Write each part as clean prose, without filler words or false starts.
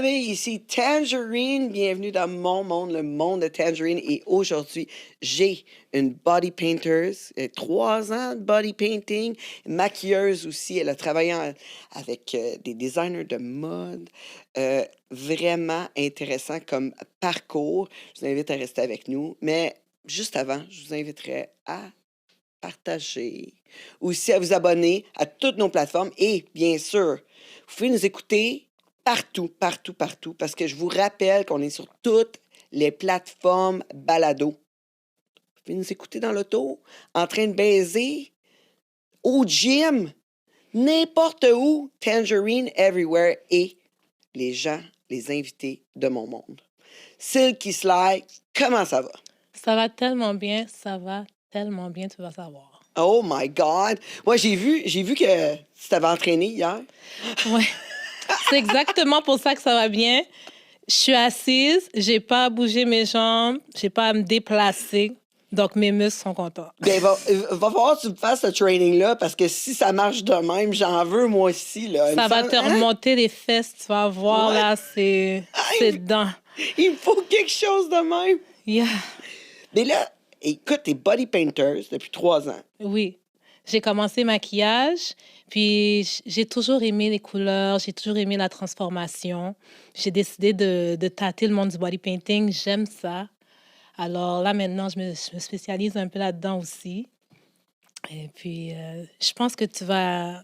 famille, ici Tangerine. Bienvenue dans mon monde, le monde de Tangerine. Et aujourd'hui, j'ai une body painter, 3 ans de body painting, maquilleuse aussi. Elle a travaillé avec des designers de mode. Vraiment intéressant comme parcours. Je vous invite à rester avec nous. Mais juste avant, je vous inviterai à partager, aussi à vous abonner à toutes nos plateformes et bien sûr, vous pouvez nous écouter partout, partout, partout, parce que je vous rappelle qu'on est sur toutes les plateformes balado. Vous pouvez nous écouter dans l'auto, en train de baiser, au gym, n'importe où, Tangerine Everywhere et les gens, les invités de mon monde. Silky Sly, comment ça va? Ça va tellement bien, tu vas savoir. Oh my God! Moi, j'ai vu que tu t'avais entraîné hier. Ouais. C'est exactement pour ça que ça va bien. Je suis assise, j'ai pas à bouger mes jambes, j'ai pas à me déplacer. Donc, mes muscles sont contents. Ben, va falloir que tu me fasses ce training-là parce que si ça marche de même, j'en veux moi aussi. Là. Ça va te remonter les fesses, tu vas voir, là, c'est dedans. Il me faut quelque chose de même. Yeah. Mais là, écoute, t'es body painters depuis 3 ans. Oui. J'ai commencé maquillage, puis j'ai toujours aimé les couleurs, j'ai toujours aimé la transformation. J'ai décidé de tâter le monde du body painting, j'aime ça. Alors là, maintenant, je me spécialise un peu là-dedans aussi. Et puis, je pense que tu vas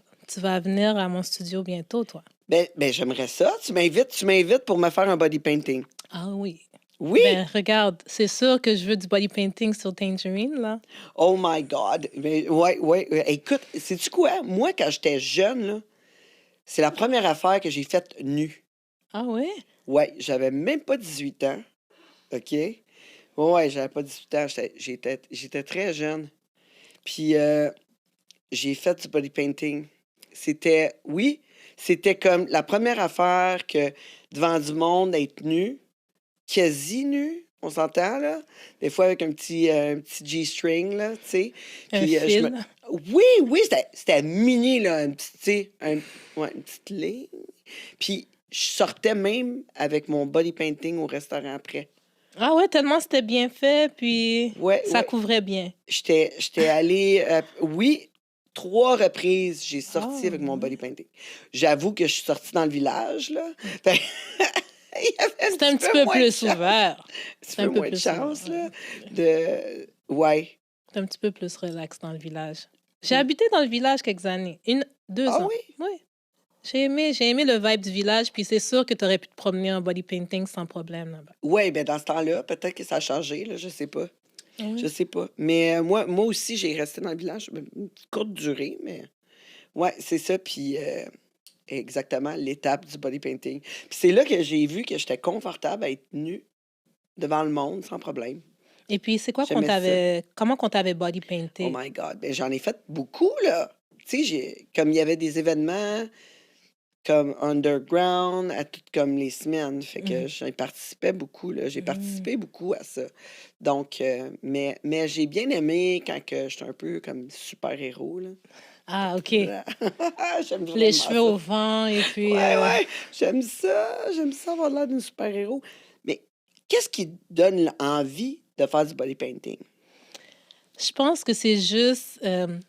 venir à mon studio bientôt, toi. Ben j'aimerais ça. Tu m'invites pour me faire un body painting. Ah oui. Oui? Ben, regarde, c'est sûr que je veux du body painting sur Tangerine, là. Oh my God! Mais, ouais. Écoute, sais-tu quoi? Moi, quand j'étais jeune, là, c'est la première affaire que j'ai faite nue. Ah oui? Ouais, j'avais même pas 18 ans. OK? Ouais, j'avais pas 18 ans. J'étais très jeune. Puis j'ai fait du body painting. C'était comme la première affaire que devant du monde, être nu, quasi nu, on s'entend, là? Des fois avec un petit G-string, là, tu sais. Un Puis, fil. Oui, c'était mini, là, un petit, tu sais, une petite ligne. Puis je sortais même avec mon body painting au restaurant après. Ah ouais, tellement c'était bien fait, puis Ouais, ça ouais. couvrait bien. J'étais allée, 3 reprises, j'ai sorti avec mon body painting. J'avoue que je suis sortie dans le village, là. Fait il y avait C'est un petit peu plus ouvert. Un peu moins de chance, là. Ouais. C'est un petit peu plus relax dans le village. J'ai habité dans le village quelques années. 2 Ah ans. oui? Oui. J'ai aimé le vibe du village, puis c'est sûr que tu aurais pu te promener en body painting sans problème là-bas. Ouais, ben dans ce temps-là, peut-être que ça a changé, là, je sais pas. Oui. Je sais pas. Mais moi aussi, j'ai resté dans le village, une courte durée, mais ouais, c'est ça. Puis exactement, l'étape du body painting. Puis c'est là que j'ai vu que j'étais confortable à être nue devant le monde sans problème. Et puis, c'est quoi J'aimais comment qu'on t'avait body Oh painté? my God, ben j'en ai fait beaucoup, là. Tu sais, comme il y avait des événements comme underground, à toutes comme les semaines. Fait que Mhm. j'y participais beaucoup, là. J'ai Mhm. participé beaucoup à ça. Donc, mais j'ai bien aimé quand que j'étais un peu comme super-héros, là. Ah, OK. J'aime Les vraiment cheveux ça. au vent, et puis... Ouais, j'aime ça. J'aime ça avoir l'air d'un super-héros. Mais qu'est-ce qui te donne envie de faire du body painting? Je pense que c'est juste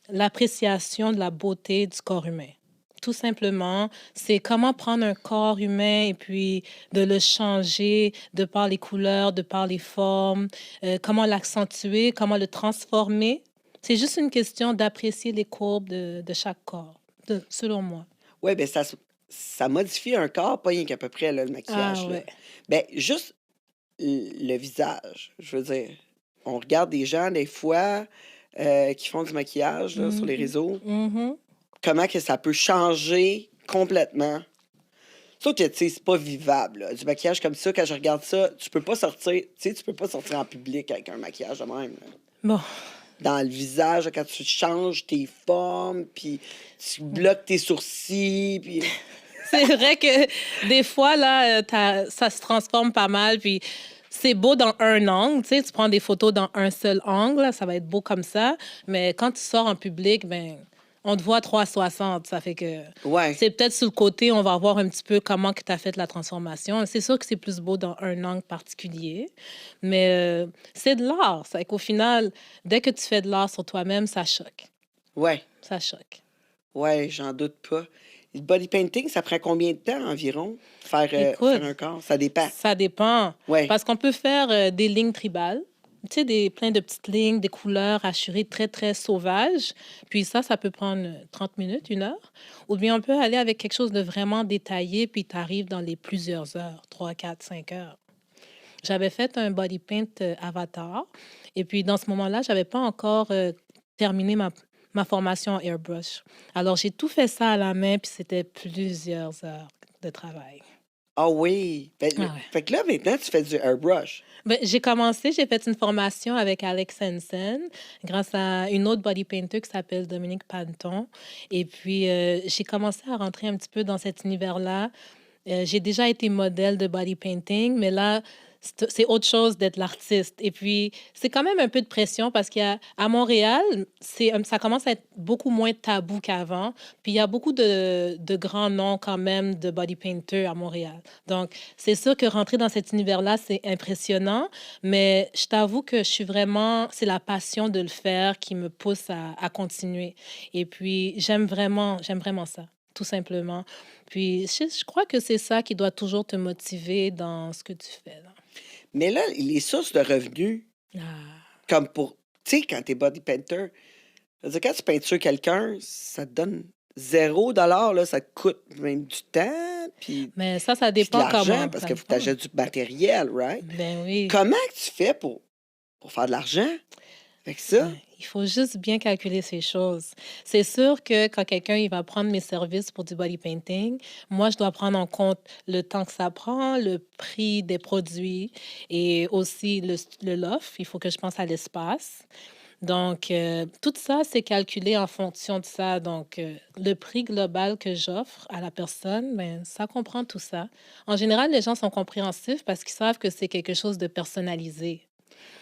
l'appréciation de la beauté du corps humain. Tout simplement, c'est comment prendre un corps humain et puis de le changer de par les couleurs, de par les formes, comment l'accentuer, comment le transformer. C'est juste une question d'apprécier les courbes de chaque corps, selon moi. Ouais, ben ça modifie un corps, pas rien qu'à peu près, là, le Ah maquillage, là. ouais. Ben, juste le visage, je veux dire. On regarde des gens, des fois, qui font du maquillage, là, sur les Mhm. réseaux. Mhm. Comment que ça peut changer complètement. Sauf que, tu sais, c'est pas vivable, là. Du maquillage comme ça, quand je regarde ça, tu peux pas sortir, tu sais, tu peux pas sortir en public avec un maquillage de même, là. Bon. Dans le visage, quand tu changes tes formes, puis tu bloques tes sourcils, puis... C'est vrai que des fois, là, ça se transforme pas mal, puis c'est beau dans un angle, tu sais, tu prends des photos dans un seul angle, là, ça va être beau comme ça, mais quand tu sors en public, ben, on te voit 360. Ça fait que Ouais, c'est peut-être sur le côté, on va voir un petit peu comment que tu as fait la transformation. C'est sûr que c'est plus beau dans un angle particulier, mais c'est de l'art. Ça fait qu'au final, dès que tu fais de l'art sur toi-même, ça choque. ouais, Ça choque. ouais, j'en doute pas. Le body painting, ça prend combien de temps environ, faire Écoute, un corps? Ça dépend. ça dépend. Ouais. Parce qu'on peut faire des lignes tribales. Tu sais, plein de petites lignes, des couleurs hachurées très, très sauvages. Puis ça peut prendre 30 minutes, 1 heure. Ou bien on peut aller avec quelque chose de vraiment détaillé, puis tu arrives dans les plusieurs heures, 3, 4, 5 heures. J'avais fait un body paint avatar. Et puis dans ce moment-là, j'avais pas encore terminé ma formation en airbrush. Alors j'ai tout fait ça à la main, puis c'était plusieurs heures de travail. Ah oui. Ah ouais. Fait que là, maintenant, tu fais du airbrush. Ben, j'ai fait une formation avec Alex Hansen grâce à une autre body painter qui s'appelle Dominique Panton. Et puis, j'ai commencé à rentrer un petit peu dans cet univers-là. J'ai déjà été modèle de body painting, mais là, c'est autre chose d'être l'artiste. Et puis, c'est quand même un peu de pression parce qu'à Montréal, ça commence à être beaucoup moins tabou qu'avant. Puis, il y a beaucoup de grands noms quand même de body painter à Montréal. Donc, c'est sûr que rentrer dans cet univers-là, c'est impressionnant, mais je t'avoue que c'est la passion de le faire qui me pousse à continuer. Et puis, j'aime vraiment ça, tout simplement. Puis, je crois que c'est ça qui doit toujours te motiver dans ce que tu fais, là. Mais là, les sources de revenus, Ah. comme pour, tu sais, quand t'es body painter, je veux dire, quand tu peintures quelqu'un, ça te donne 0 $, là, ça te coûte même du temps, Mais ça puis de dépend l'argent, comment. parce Ça qu'il faut que tu dépend. achètes du matériel, right? Ben oui. Comment que tu fais pour faire de l'argent avec ça? Il faut juste bien calculer ces choses. C'est sûr que quand quelqu'un il va prendre mes services pour du body painting, moi, je dois prendre en compte le temps que ça prend, le prix des produits et aussi le loft. Il faut que je pense à l'espace. Donc, tout ça, c'est calculé en fonction de ça. Donc, le prix global que j'offre à la personne, ben, ça comprend tout ça. En général, les gens sont compréhensifs parce qu'ils savent que c'est quelque chose de personnalisé.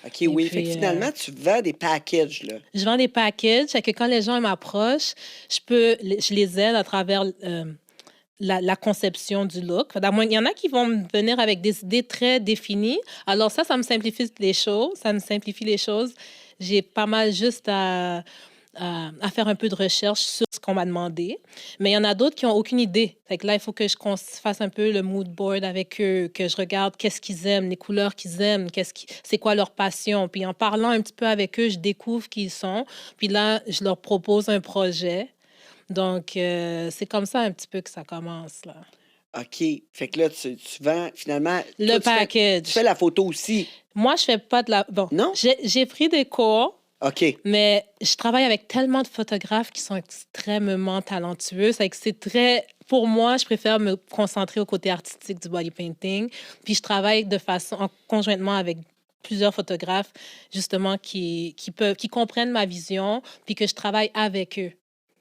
OK, Et oui. Fait que puis, finalement, tu vends des packages, là. je vends des packages, fait que quand les gens m'approchent, je les aide à travers la conception du look. Il y en a qui vont me venir avec des idées très définies. Alors ça me simplifie les choses. Ça me simplifie les choses. J'ai pas mal juste à faire un peu de recherche sur ce qu'on m'a demandé. Mais il y en a d'autres qui n'ont aucune idée. Fait que là, il faut que qu'on fasse un peu le mood board avec eux, que je regarde qu'est-ce qu'ils aiment, les couleurs qu'ils aiment, c'est quoi leur passion. Puis en parlant un petit peu avec eux, je découvre qui ils sont. Puis là, je leur propose un projet. Donc, c'est comme ça un petit peu que ça commence, là. OK. Fait que là, tu vends, finalement, Le toi, tu package. fais la photo aussi, Moi, je fais pas de la... Bon, non? j'ai pris des cours, OK. mais je travaille avec tellement de photographes qui sont extrêmement talentueux. C'est très... Pour moi, je préfère me concentrer au côté artistique du body painting. Puis je travaille conjointement avec plusieurs photographes, justement, qui comprennent ma vision, puis que je travaille avec eux.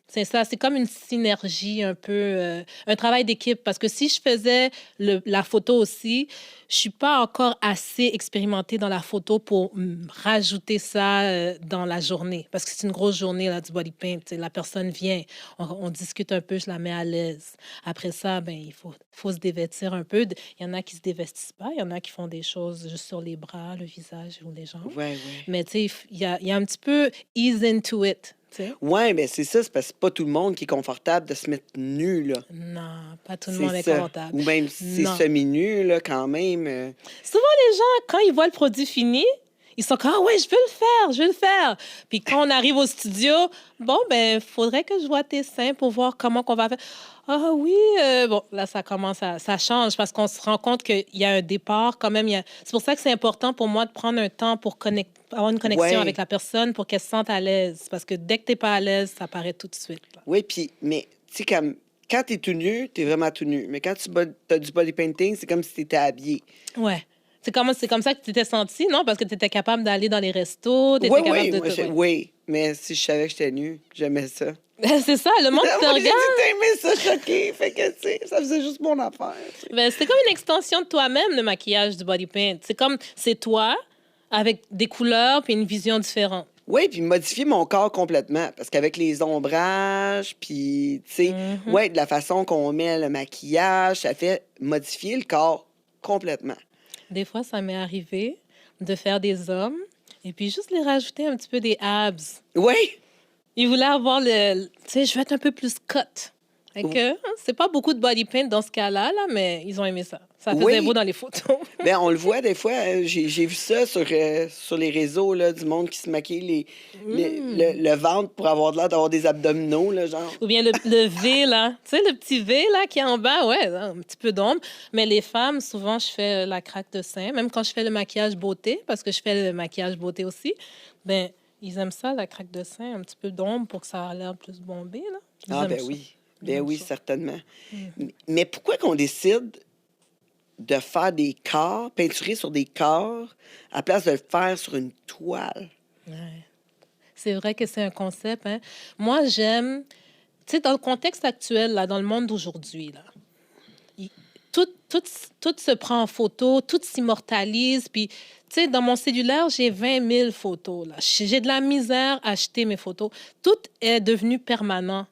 C'est ça, c'est comme une synergie un peu, un travail d'équipe. Parce que si je faisais la photo aussi, je suis pas encore assez expérimentée dans la photo pour rajouter ça dans la journée. Parce que c'est une grosse journée là, du body paint. Tu sais, la personne vient, on discute un peu, je la mets à l'aise. Après ça, ben, faut se dévêtir un peu. Il y en a qui se dévestissent pas, il y en a qui font des choses juste sur les bras, le visage ou les jambes. Ouais, ouais. Mais tu sais, il y a un petit peu ease into it. Tu sais. Ouais, mais c'est ça, c'est parce que c'est pas tout le monde qui est confortable de se mettre nu, là. Non, pas tout le C'est monde est ça. confortable. Ou même si c'est Non. semi-nu, là, quand même. Souvent, les gens, quand ils voient le produit fini, ils sont comme, ah ouais, je veux le faire. Puis quand on arrive au studio, bon, ben, faudrait que je vois tes seins pour voir comment qu'on va faire. Ah oui, bon, là, ça change parce qu'on se rend compte qu'il y a un départ quand même. C'est pour ça que c'est important pour moi de prendre un temps pour avoir une connexion Ouais. avec la personne pour qu'elle se sente à l'aise. Parce que dès que t'es pas à l'aise, ça paraît tout de suite, là. Oui, puis, mais, tu sais, comme, quand t'es tout nu, t'es vraiment tout nu. Mais quand t'as du body painting, c'est comme si t'étais habillé. Ouais. C'est comme ça que tu t'étais senti, non? Parce que tu étais capable d'aller dans les restos, tu étais Oui, capable oui, de... moi, ouais. oui. Mais si je savais que j'étais nu, j'aimais ça. C'est ça, le monde te Moi, j'ai dit, regarde. t'aimais ça choqué. Fait que, tu sais, ça faisait juste mon affaire. Tu sais. Ben, c'est comme une extension de toi-même, le maquillage du body paint. C'est toi, avec des couleurs puis une vision différente. Oui, puis modifier mon corps complètement. Parce qu'avec les ombrages, puis, tu sais, Mhm. ouais, de la façon qu'on met le maquillage, ça fait modifier le corps complètement. Des fois, ça m'est arrivé de faire des hommes et puis juste les rajouter un petit peu des abs. Oui, Ils voulaient avoir le... Tu sais, je veux être un peu plus cut. Fait que, c'est pas beaucoup de body paint dans ce cas-là, là, mais ils ont aimé ça. Ça faisait beau oui. dans les photos. Ben, on le voit des fois. J'ai vu ça sur les réseaux, là, du monde qui se maquille Mm. le ventre pour avoir l'air d'avoir des abdominaux, là, genre. Ou bien le V, là. Tu sais, le petit V, là, qui est en bas, ouais, là, un petit peu d'ombre. Mais les femmes, souvent, je fais la craque de sein. Même quand je fais le maquillage beauté, parce que je fais le maquillage beauté aussi, ben ils aiment ça, la craque de sein, un petit peu d'ombre pour que ça a l'air plus bombé, là. Ils Ah, aiment ben ça. oui. Ils Ben aiment oui, ça. certainement. Mhm. Mais pourquoi qu'on décide de faire des corps, peinturer sur des corps, à place de le faire sur une toile? Ouais. C'est vrai que c'est un concept, hein. Moi, j'aime, tu sais, dans le contexte actuel, là, dans le monde d'aujourd'hui, là, il- tout, tout, tout se prend en photo, tout s'immortalise. Puis, tu sais, dans mon cellulaire, j'ai 20 000 photos, là. J'ai de la misère à acheter mes photos. Tout est devenu permanent.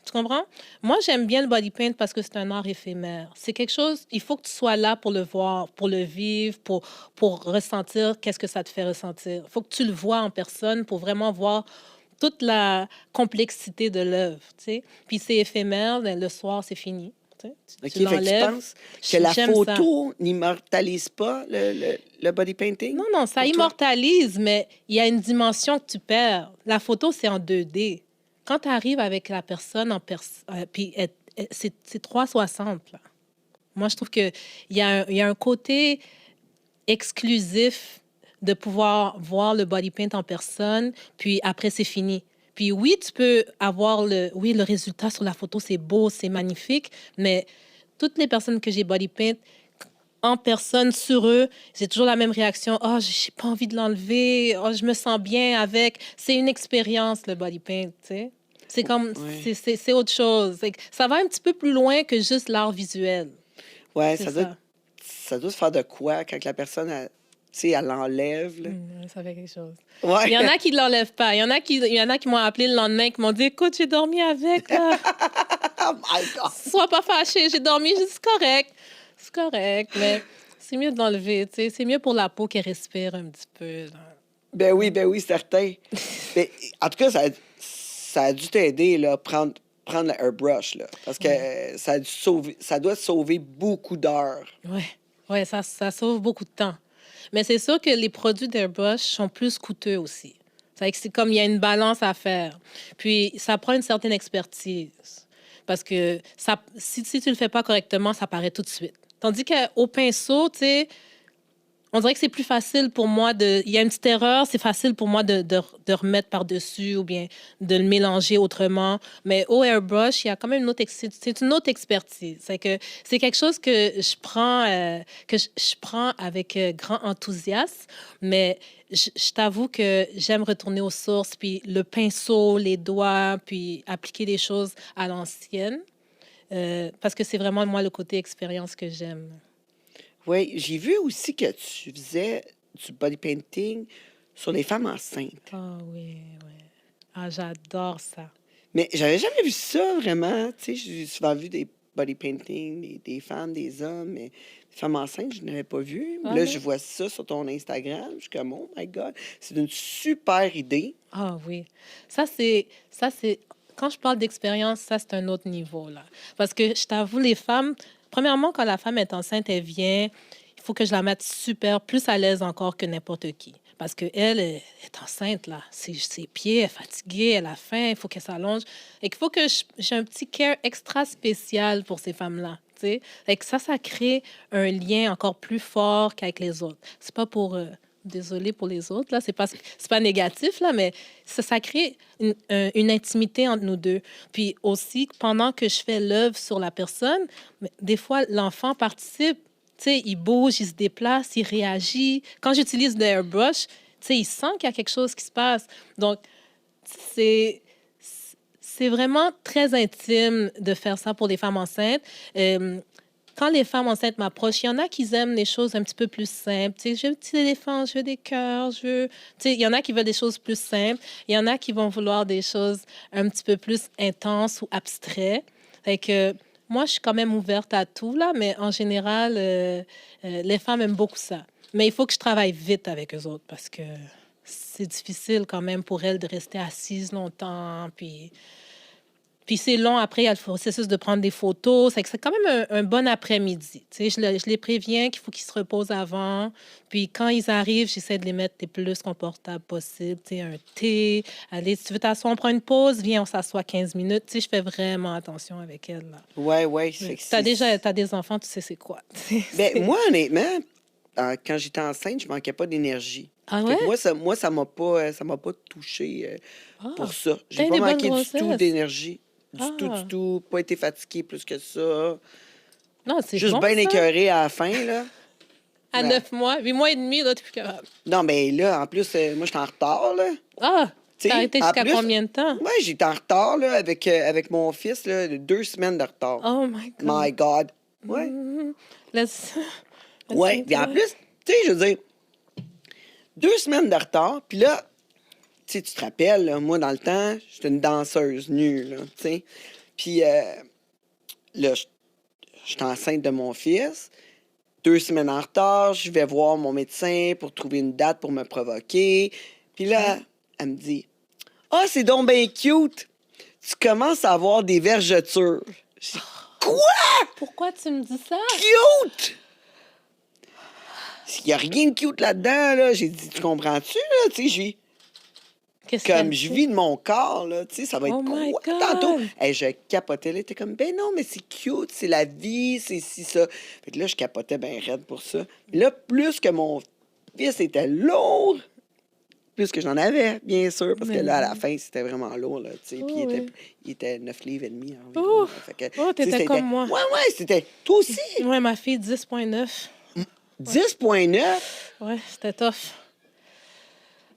Tu comprends? Moi, j'aime bien le body paint parce que c'est un art éphémère. C'est quelque chose, il faut que tu sois là pour le voir, pour le vivre, pour ressentir qu'est-ce que ça te fait ressentir. Il faut que tu le vois en personne pour vraiment voir toute la complexité de l'œuvre, tu sais. Puis c'est éphémère, ben, le soir, c'est fini. Tu sais. Tu OK? Fait que tu l'enlèves. penses que la J'aime ça. photo n'immortalise pas le body painting Non, non, ça pour toi? immortalise, mais il y a une dimension que tu perds. La photo, c'est en 2D. Quand tu arrives avec la personne en puis c'est 360, là. Moi, je trouve qu'il il y a un côté exclusif de pouvoir voir le body paint en personne, puis après, c'est fini. Puis oui, tu peux avoir oui, le résultat sur la photo, c'est beau, c'est magnifique, mais toutes les personnes que j'ai body paint en personne sur eux, c'est toujours la même réaction. Oh, j'ai pas envie de l'enlever. Oh, je me sens bien avec. C'est une expérience, le body paint, tu sais. C'est comme, Oui. c'est autre chose. Ça va un petit peu plus loin que juste l'art visuel. Ouais, C'est ça. ça doit se faire de quoi quand la personne, tu sais, elle l'enlève, là. Ça fait quelque chose. Il y en Ouais. a qui ne l'enlèvent pas. Il y en a qui m'ont appelé le lendemain, qui m'ont dit, écoute, j'ai dormi avec, là. Oh my God! Sois pas fâché, j'ai dormi. J'ai dit, c'est correct. C'est correct, mais c'est mieux de l'enlever, tu sais. C'est mieux pour la peau qu'elle respire un petit peu, là. Ben oui, certain. Ben, en tout cas, ça a dû t'aider, là, prendre le airbrush, là. Parce que Ouais. ça doit sauver beaucoup d'heures. Ouais, ouais, ça sauve beaucoup de temps. Mais c'est sûr que les produits d'airbrush sont plus coûteux aussi. C'est comme il y a une balance à faire. Puis ça prend une certaine expertise. Parce que si tu le fais pas correctement, ça paraît tout de suite. Tandis qu'au pinceau, tu sais, on dirait que c'est plus facile pour moi de... Il y a une petite erreur, c'est facile pour moi de remettre par-dessus ou bien de le mélanger autrement. Mais au airbrush, il y a quand même c'est une autre expertise. C'est quelque chose que je prends avec grand enthousiasme. Mais je t'avoue que j'aime retourner aux sources, puis le pinceau, les doigts, puis appliquer les choses à l'ancienne. Parce que c'est vraiment, moi, le côté expérience que j'aime. Oui, j'ai vu aussi que tu faisais du body painting sur les femmes enceintes. Ah oui, oui. Ah, j'adore ça. Mais j'avais jamais vu ça vraiment. Tu sais, j'ai souvent vu des body painting, des femmes, des hommes, mais des femmes enceintes, je n'avais pas vu. Ah Là, je non? vois ça sur ton Instagram. Je suis comme, oh my God, c'est une super idée. Ah oui. Quand je parle d'expérience, ça, c'est un autre niveau, là. Parce que je t'avoue, les femmes, premièrement, quand la femme est enceinte, elle vient, il faut que je la mette super, plus à l'aise encore que n'importe qui. Parce qu'elle est enceinte, là. Ses pieds, elle est fatiguée, elle a faim, il faut qu'elle s'allonge. Et qu'il faut que j'ai un petit care extra spécial pour ces femmes-là. Tu sais? Et que ça crée un lien encore plus fort qu'avec les autres. C'est pas pour... désolée pour les autres, là, c'est pas négatif, là, mais ça crée une intimité entre nous deux. Puis aussi, pendant que je fais l'œuvre sur la personne, mais des fois, l'enfant participe. Tu sais, il bouge, il se déplace, il réagit. Quand j'utilise le airbrush, tu sais, il sent qu'il y a quelque chose qui se passe. Donc, c'est c'est vraiment très intime de faire ça pour les femmes enceintes. Euh, quand les femmes enceintes m'approchent, il y en a qui aiment les choses un petit peu plus simples. Tu sais, je veux un petit éléphant, je veux des cœurs, je veux... Tu sais, il y en a qui veulent des choses plus simples. Il y en a qui vont vouloir des choses un petit peu plus intenses ou abstraites. Fait que moi, je suis quand même ouverte à tout, là, mais en général, les femmes aiment beaucoup ça. Mais il faut que je travaille vite avec eux autres parce que c'est difficile quand même pour elles de rester assises longtemps. Puis c'est long après, il y a le processus de prendre des photos. C'est quand même un bon après-midi. Tu sais, je les préviens qu'il faut qu'ils se reposent avant. Puis quand ils arrivent, j'essaie de les mettre les plus confortables possible. Tu sais, un thé. Allez, si tu veux t'asseoir, on prend une pause. Viens, on s'assoit 15 minutes. Tu sais, je fais vraiment attention avec elles, là. Ouais, ouais, Oui. c'est que T'as des enfants, tu sais c'est quoi. Ben, moi, honnêtement, quand j'étais enceinte, je manquais pas d'énergie. Ah Fait ouais? que moi, ça m'a pas touché pour Ah, ça. J'ai t'as eu pas des bonnes manqué du tout grossesses. d'énergie. Du Ah, tout. Pas été fatigué plus que ça. non, c'est Juste bon, bien ça. écœuré à la fin, là. À Ouais. 9 mois, 8 mois et demi, là, t'es plus capable. Non, mais là, en plus, moi, j'étais en retard, là. Ah, Tu t'as sais, arrêté en jusqu'à plus, combien de temps? ouais, j'étais en retard, là, avec mon fils, là, de 2 semaines de retard. Oh my God. My God. Ouais. Mhm. Laisse, Ouais. laisse-moi Puis en toi. plus, tu sais, je veux dire, 2 semaines de retard, puis là, tu sais, tu te rappelles, là, moi, dans le temps, j'étais une danseuse nue, là, tu sais. Puis là, j'étais enceinte de mon fils. 2 semaines en retard, je vais voir mon médecin pour trouver une date pour me provoquer. Puis là, elle me dit, ah, c'est donc bien cute. Tu commences à avoir des vergetures. Je dis, quoi? Pourquoi tu me dis ça? Cute? Il n'y a rien de cute là-dedans, là. J'ai dit, tu comprends-tu, là? Tu sais, Qu'est-ce comme qu'elle je dit? vis de mon corps, là, tu sais, ça va Oh être my quoi tantôt? God! Et je capotais, là, t'es comme, ben non, mais c'est cute, c'est la vie, c'est si ça. Fait que là, je capotais bien raide pour ça. Là, plus que mon fils était lourd, plus que j'en avais, bien sûr, parce que Mais là, à la oui. fin, c'était vraiment lourd, là, tu sais, puis Oh, oui. il était 9 livres et demi environ, Oh, là. Fait que, oh, tu sais, t'étais comme c'était, moi. ouais, c'était, toi aussi, Ouais, ma fille, 10,9. Ouais, 10,9. ouais, c'était tough.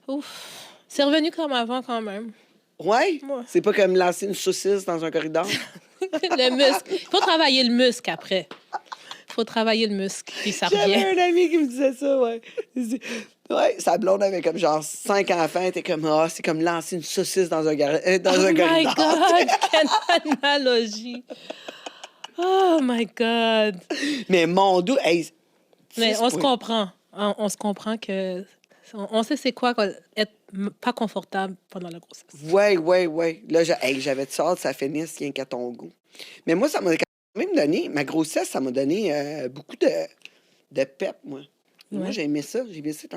Ouf. C'est revenu comme avant quand même. Ouais, Ouais. c'est pas comme lancer une saucisse dans un corridor. Le muscle. Il faut travailler le muscle après. Il faut travailler le muscle, puis ça revient. J'avais un ami qui me disait ça, ouais. Il dit, ouais, sa blonde avait comme genre 5 enfants, elle était comme, ah, c'est comme lancer une saucisse dans dans Oh un my corridor. God! Quelle analogie! Oh my God! Mais mon dos, hey, Mais 6 on se points. comprend. On se comprend que... On sait c'est quoi être pas confortable pendant la grossesse. Ouais, ouais, ouais. Là, hey, j'avais hâte que ça finisse rien qu'à ton goût. Mais moi, ça m'a quand même donné, ma grossesse, ça m'a donné beaucoup de pep, moi. Moi, Ouais. j'ai aimé ça. J'ai aimé ça.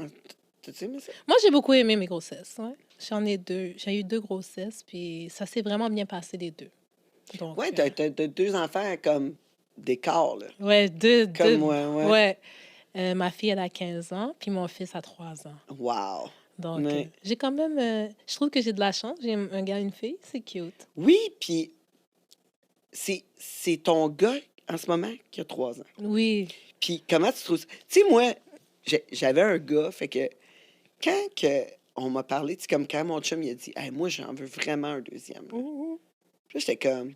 T'as-tu aimé ça? Moi, j'ai beaucoup aimé mes grossesses. Ouais. J'en ai deux. J'ai eu 2 grossesses, puis ça s'est vraiment bien passé les deux. Donc, Ouais, t'as 2 enfants comme des corps, là. ouais, Comme moi, ouais. ouais. Ma fille, elle a 15 ans, puis mon fils a 3 ans. Wow. Donc, Ouais. j'ai quand même... je trouve que j'ai de la chance. J'ai un gars et une fille. C'est cute. Oui, puis c'est ton gars en ce moment qui a 3 ans. Oui. Puis comment tu trouves ça? Tu sais, moi, j'avais un gars, fait que quand on m'a parlé, tu sais, comme quand mon chum il a dit, hey, moi, j'en veux vraiment un deuxième, là. Mhm. Puis là, j'étais comme,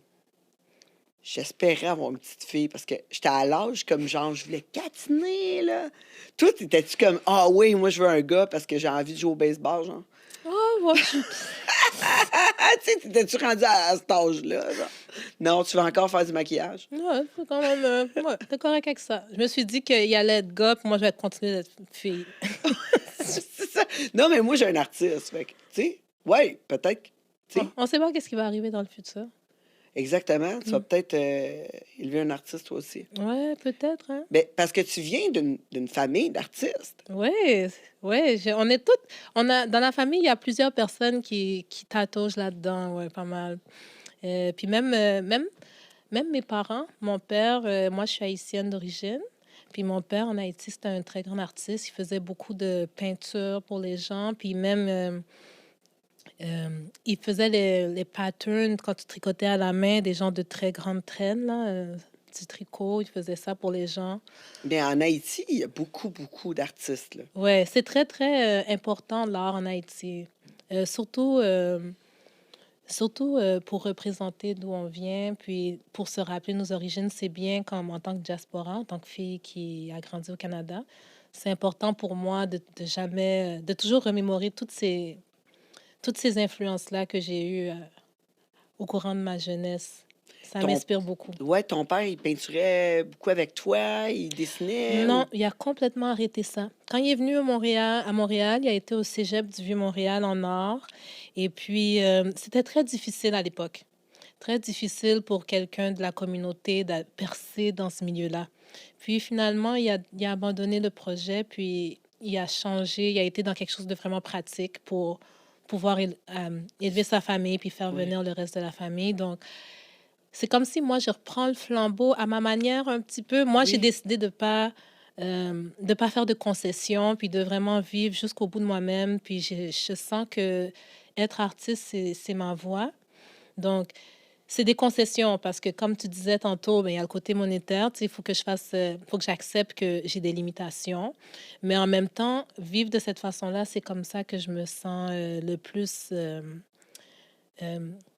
j'espérais avoir une petite fille parce que j'étais à l'âge comme genre, je voulais catiner, là. Toi, t'étais-tu comme, ah oui, moi, je veux un gars parce que j'ai envie de jouer au baseball, genre? Oh, ouais. Tu sais, t'étais-tu rendu à cet âge-là, genre? Non, tu vas encore faire du maquillage? Ouais, c'est quand même... ouais, t'es correct avec ça. Je me suis dit qu'il allait être gars, puis moi, je vais continuer d'être fille. C'est ça. Non, mais moi, j'ai un artiste. Fait que, tu sais, ouais, peut-être. Tu sais, On sait pas qu'est-ce qui va arriver dans le futur. exactement. Tu vas Mm. peut-être élever un artiste, toi aussi. Ouais, peut-être, hein. Ben, parce que tu viens d'une famille d'artistes. Ouais, ouais, on est toutes... dans la famille, il y a plusieurs personnes qui tautogent là-dedans, ouais, pas mal. Puis même mes parents, mon père, moi, je suis haïtienne d'origine. Puis mon père en Haïti, c'était un très grand artiste. Il faisait beaucoup de peinture pour les gens. Puis même, il faisait les patterns quand tu tricotais à la main, des gens de très grandes traînes, là, petits tricots. Il faisait ça pour les gens. Mais en Haïti, il y a beaucoup, beaucoup d'artistes, là. Ouais, c'est très, très important l'art en Haïti. Surtout Surtout pour représenter d'où on vient, puis pour se rappeler nos origines, c'est bien comme en tant que diaspora, en tant que fille qui a grandi au Canada. C'est important pour moi de jamais, de toujours remémorer toutes ces influences-là que j'ai eues au courant de ma jeunesse. Ça Ton, m'inspire beaucoup. ouais, ton père, il peinturait beaucoup avec toi, il dessinait Non, ou... il a complètement arrêté ça. Quand il est venu à Montréal, il a été au Cégep du Vieux-Montréal en art. Et puis, c'était très difficile à l'époque. Très difficile pour quelqu'un de la communauté de percer dans ce milieu-là. Puis finalement, il a abandonné le projet, puis il a changé, il a été dans quelque chose de vraiment pratique pour pouvoir élever sa famille, puis faire Ouais, venir le reste de la famille. Donc, c'est comme si moi, je reprends le flambeau à ma manière un petit peu. Moi, j'ai oui. décidé de pas faire de concessions, puis de vraiment vivre jusqu'au bout de moi-même. Puis je sens que être artiste, c'est ma voie. Donc, c'est des concessions parce que, comme tu disais tantôt, ben, il y a le côté monétaire. Tu sais, il faut que je fasse, faut que j'accepte que j'ai des limitations. Mais en même temps, vivre de cette façon-là, c'est comme ça que je me sens le plus, euh,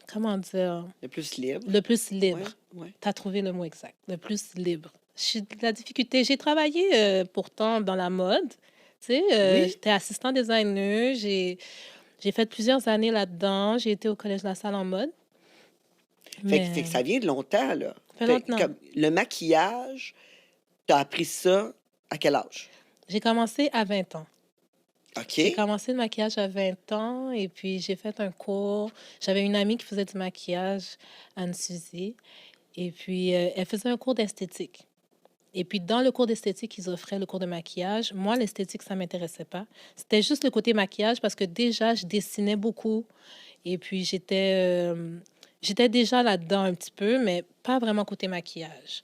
comment dire, Le plus libre. le plus libre. Ouais, ouais. Tu as trouvé le mot exact. Le plus libre. J'ai de la difficulté. J'ai travaillé pourtant dans la mode. Tu sais, Oui. j'étais assistant designer. J'ai fait plusieurs années là-dedans. J'ai été au Collège La Salle en mode. Fait Mais que ça vient de longtemps, là. ça fait Fait que longtemps. comme le maquillage, t'as appris ça à quel âge? J'ai commencé à 20 ans. J'ai OK. commencé le maquillage à 20 ans et puis j'ai fait un cours. J'avais une amie qui faisait du maquillage, Anne-Suzy, et puis elle faisait un cours d'esthétique. Et puis dans le cours d'esthétique, ils offraient le cours de maquillage. Moi, l'esthétique, ça m'intéressait pas. C'était juste le côté maquillage parce que déjà, je dessinais beaucoup et puis j'étais déjà là-dedans un petit peu, mais pas vraiment côté maquillage.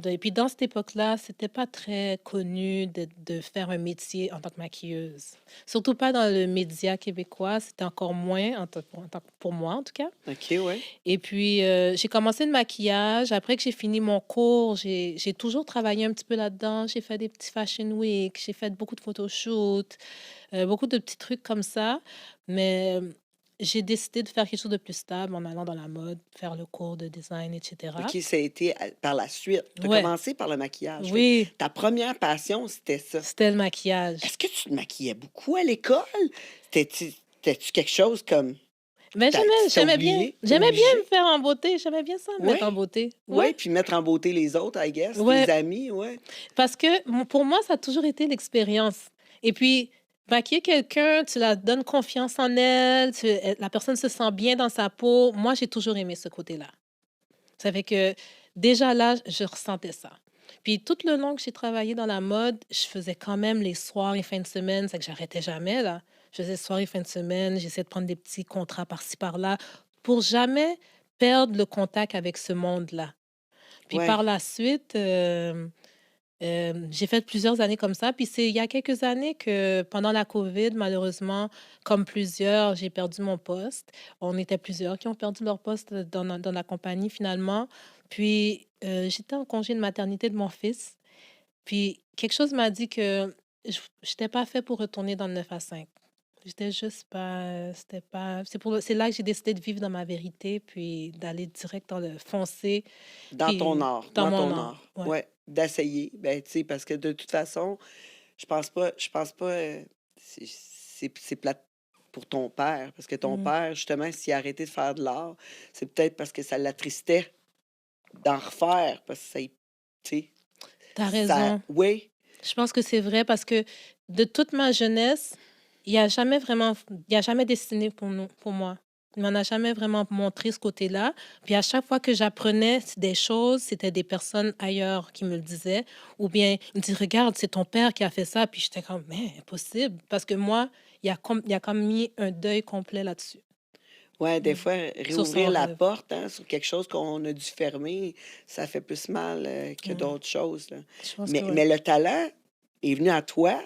Et puis dans cette époque-là, c'était pas très connu de faire un métier en tant que maquilleuse. Surtout pas dans le média québécois, c'était encore moins, pour moi en tout cas. OK, ouais. Et puis j'ai commencé le maquillage. Après que j'ai fini mon cours, j'ai toujours travaillé un petit peu là-dedans. J'ai fait des petits fashion week, j'ai fait beaucoup de photoshoots, beaucoup de petits trucs comme ça. Mais j'ai décidé de faire quelque chose de plus stable en allant dans la mode, faire le cours de design, etc. OK, ça a été par la suite. Tu as Ouais, commencé par le maquillage. Fait que oui, ta première passion, c'était ça. c'était le maquillage. Est-ce que tu te maquillais beaucoup à l'école? T'étais-tu quelque chose comme... Mais T'étais j'aimais bien me obligé? faire en beauté. J'aimais bien ça, me mettre en Ouais. beauté. Ouais, Ouais, puis mettre en beauté les autres, I guess, tes ouais. amis, ouais. Parce que pour moi, ça a toujours été l'expérience. Et puis, maquiller quelqu'un, tu la donnes confiance en elle, la personne se sent bien dans sa peau. Moi, j'ai toujours aimé ce côté-là. Ça fait que déjà là, je ressentais ça. Puis tout le long que j'ai travaillé dans la mode, je faisais quand même les soirs et fins de semaine. C'est que j'arrêtais jamais, là. Je faisais soirs et fins de semaine. J'essayais de prendre des petits contrats par-ci, par-là pour jamais perdre le contact avec ce monde-là. Puis Ouais. par la suite, j'ai fait plusieurs années comme ça. Puis c'est il y a quelques années que pendant la COVID, malheureusement, comme plusieurs, j'ai perdu mon poste. On était plusieurs qui ont perdu leur poste dans la compagnie finalement. Puis j'étais en congé de maternité de mon fils. Puis quelque chose m'a dit que je n'étais pas fait pour retourner dans le 9 à 5. J'étais juste pas, c'était pas, c'est là que j'ai décidé de vivre dans ma vérité, puis d'aller direct dans le foncé, Dans ton puis art, dans dans mon ton art. art. Ouais. Ouais, d'essayer. Ben, tu sais, parce que de toute façon, je pense pas, c'est plate pour ton père, parce que ton Mm. père, justement, s'il a arrêté de faire de l'art, c'est peut-être parce que ça l'attristait d'en refaire, parce que ça, tu sais, T'as ça, raison. oui, Je pense que c'est vrai parce que de toute ma jeunesse, il a jamais dessiné pour nous, pour moi. Il m'en a jamais vraiment montré ce côté-là. Puis à chaque fois que j'apprenais des choses, c'était des personnes ailleurs qui me le disaient. Ou bien, il me dit, regarde, c'est ton père qui a fait ça. Puis j'étais comme, mais impossible. Parce que moi, il a comme mis un deuil complet là-dessus. ouais, des Mm. fois, Sur réouvrir son la rêve. porte, hein, sur quelque chose qu'on a dû fermer, ça fait plus mal que Mm. d'autres choses, là. Je pense que Mais, oui. mais le talent est venu à toi,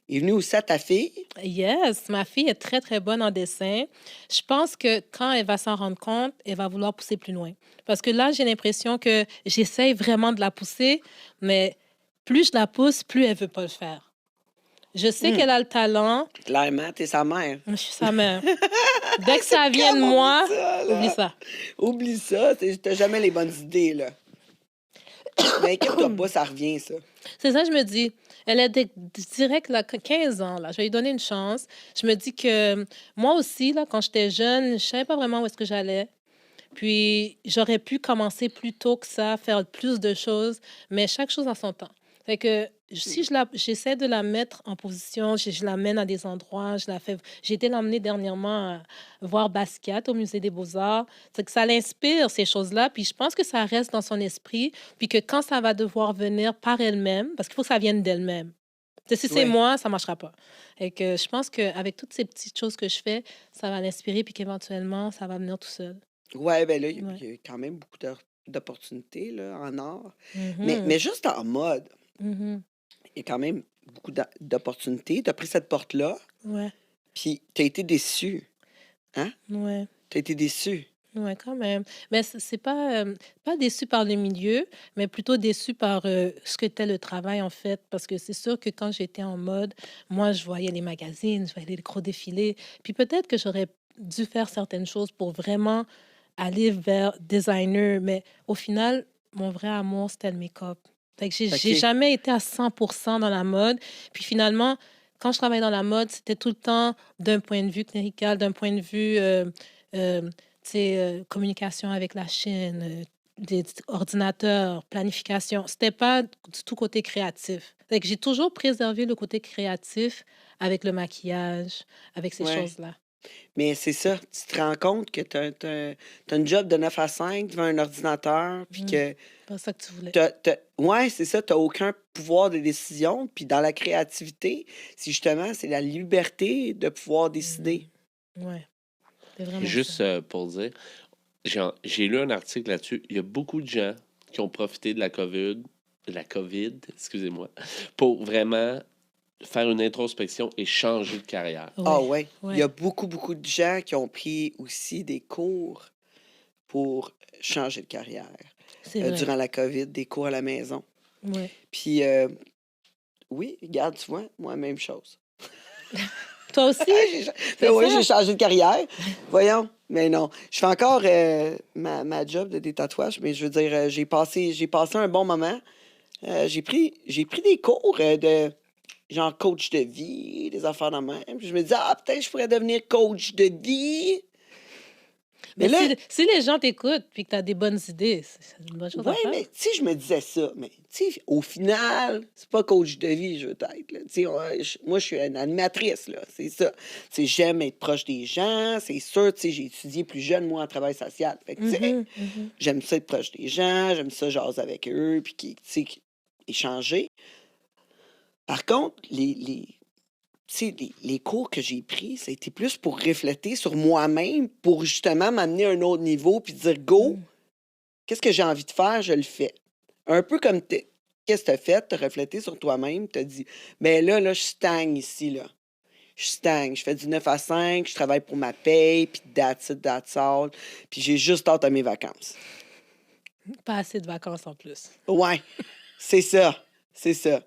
est venu aussi à ta fille. Yes, ma fille est très, très bonne en dessin. Je pense que quand elle va s'en rendre compte, elle va vouloir pousser plus loin. Parce que là, j'ai l'impression que j'essaye vraiment de la pousser, mais plus je la pousse, plus elle veut pas le faire. Je sais qu'elle a le talent. Clairement, t'es sa mère. Je suis sa mère. Dès que ça vient de Comme moi, oublie ça, oublie là. ça. Oublie ça, t'as jamais les bonnes idées, là. Mais inquiète-toi pas, ça revient, ça. C'est ça, je me dis. Elle est direct, là, 15 ans, là. Je vais lui donner une chance. Je me dis que moi aussi, là, quand j'étais jeune, je savais pas vraiment où est-ce que j'allais. Puis, j'aurais pu commencer plus tôt que ça, faire plus de choses, mais chaque chose en son temps. Fait que si j'essaie de la mettre en position, je l'amène à des endroits, je la fais. J'ai été l'emmener dernièrement à voir Basquiat au Musée des Beaux-Arts. C'est que ça l'inspire, ces choses-là. Puis je pense que ça reste dans son esprit. Puis que quand ça va devoir venir par elle-même, parce qu'il faut que ça vienne d'elle-même. Tu sais, si c'est Ouais. moi, ça marchera pas. Et que je pense qu'avec toutes ces petites choses que je fais, ça va l'inspirer, puis qu'éventuellement, ça va venir tout seul. Ouais, ben là, il Ouais. y a quand même beaucoup d'opportunités, là, en art. Mhm. Mais juste en mode, Mhm. il y a quand même beaucoup d'opportunités. T'as pris cette porte-là, Ouais, puis t'as été déçu. Hein? ouais, T'as été déçu. ouais, quand même. Mais c'est pas, pas déçu par le milieu, mais plutôt déçu par ce que était le travail, en fait. Parce que c'est sûr que quand j'étais en mode, moi, je voyais les magazines, je voyais les gros défilés. Puis peut-être que j'aurais dû faire certaines choses pour vraiment aller vers designer. Mais au final, mon vrai amour, c'était le make-up. Fait que j'ai OK. jamais été à 100% dans la mode. Puis finalement, quand je travaillais dans la mode, c'était tout le temps d'un point de vue clérical, d'un point de vue euh, tu sais, communication avec la Chine, des ordinateurs, planification. C'était pas du tout côté créatif. Fait que j'ai toujours préservé le côté créatif avec le maquillage, avec ces Ouais. choses-là. Mais c'est ça, tu te rends compte que t'as une job de 9 à 5 devant un ordinateur, puis Mm. que Pas ça que tu voulais. ouais, c'est ça, t'as aucun pouvoir de décision. Puis dans la créativité, c'est justement, c'est la liberté de pouvoir décider. Ouais, c'est vraiment Juste ça. pour dire, j'ai lu un article là-dessus. Il y a beaucoup de gens qui ont profité de la COVID, excusez-moi, pour vraiment faire une introspection et changer de carrière. Ah Ouais, ouais, il y ouais, a beaucoup de gens qui ont pris aussi des cours pour changer de carrière. c'est vrai. Durant la COVID, des cours à la maison. Ouais. Puis oui, regarde, tu vois, moi, même chose. Toi aussi? Ben oui, ça? j'ai changé de carrière. Voyons. Mais non. Je fais encore ma job de des tatouages, mais je veux dire, j'ai passé un bon moment. J'ai pris des cours de genre coach de vie, des affaires de même. Puis je me disais, peut-être je pourrais devenir coach de vie. Mais Mais là, si les gens t'écoutent puis que tu as des bonnes idées, c'est une bonne chose à ouais, faire. mais tu sais, je me disais ça. Mais tu sais, au final, c'est pas coach de vie, je veux être. Là. Tu sais, moi, je suis une animatrice, là. C'est ça. Tu sais, j'aime être proche des gens. C'est sûr, tu sais, j'ai étudié plus jeune, moi, en travail social. Fait que, tu sais, j'aime ça être proche des gens. J'aime ça jaser avec eux, puis tu sais, échanger. Par contre, tu sais, les cours que j'ai pris, ça a été plus pour refléter sur moi-même, pour justement m'amener à un autre niveau, puis dire, go, qu'est-ce que j'ai envie de faire, je le fais. Un peu comme qu'est-ce que tu as fait, tu as reflété sur toi-même, tu as dit, ben là, je stagne ici, là. Je stagne, je fais du 9 à 5, je travaille pour ma paye, puis that's it, that's all. Puis j'ai juste hâte à mes vacances. Pas assez de vacances en plus. Ouais, c'est ça, c'est ça.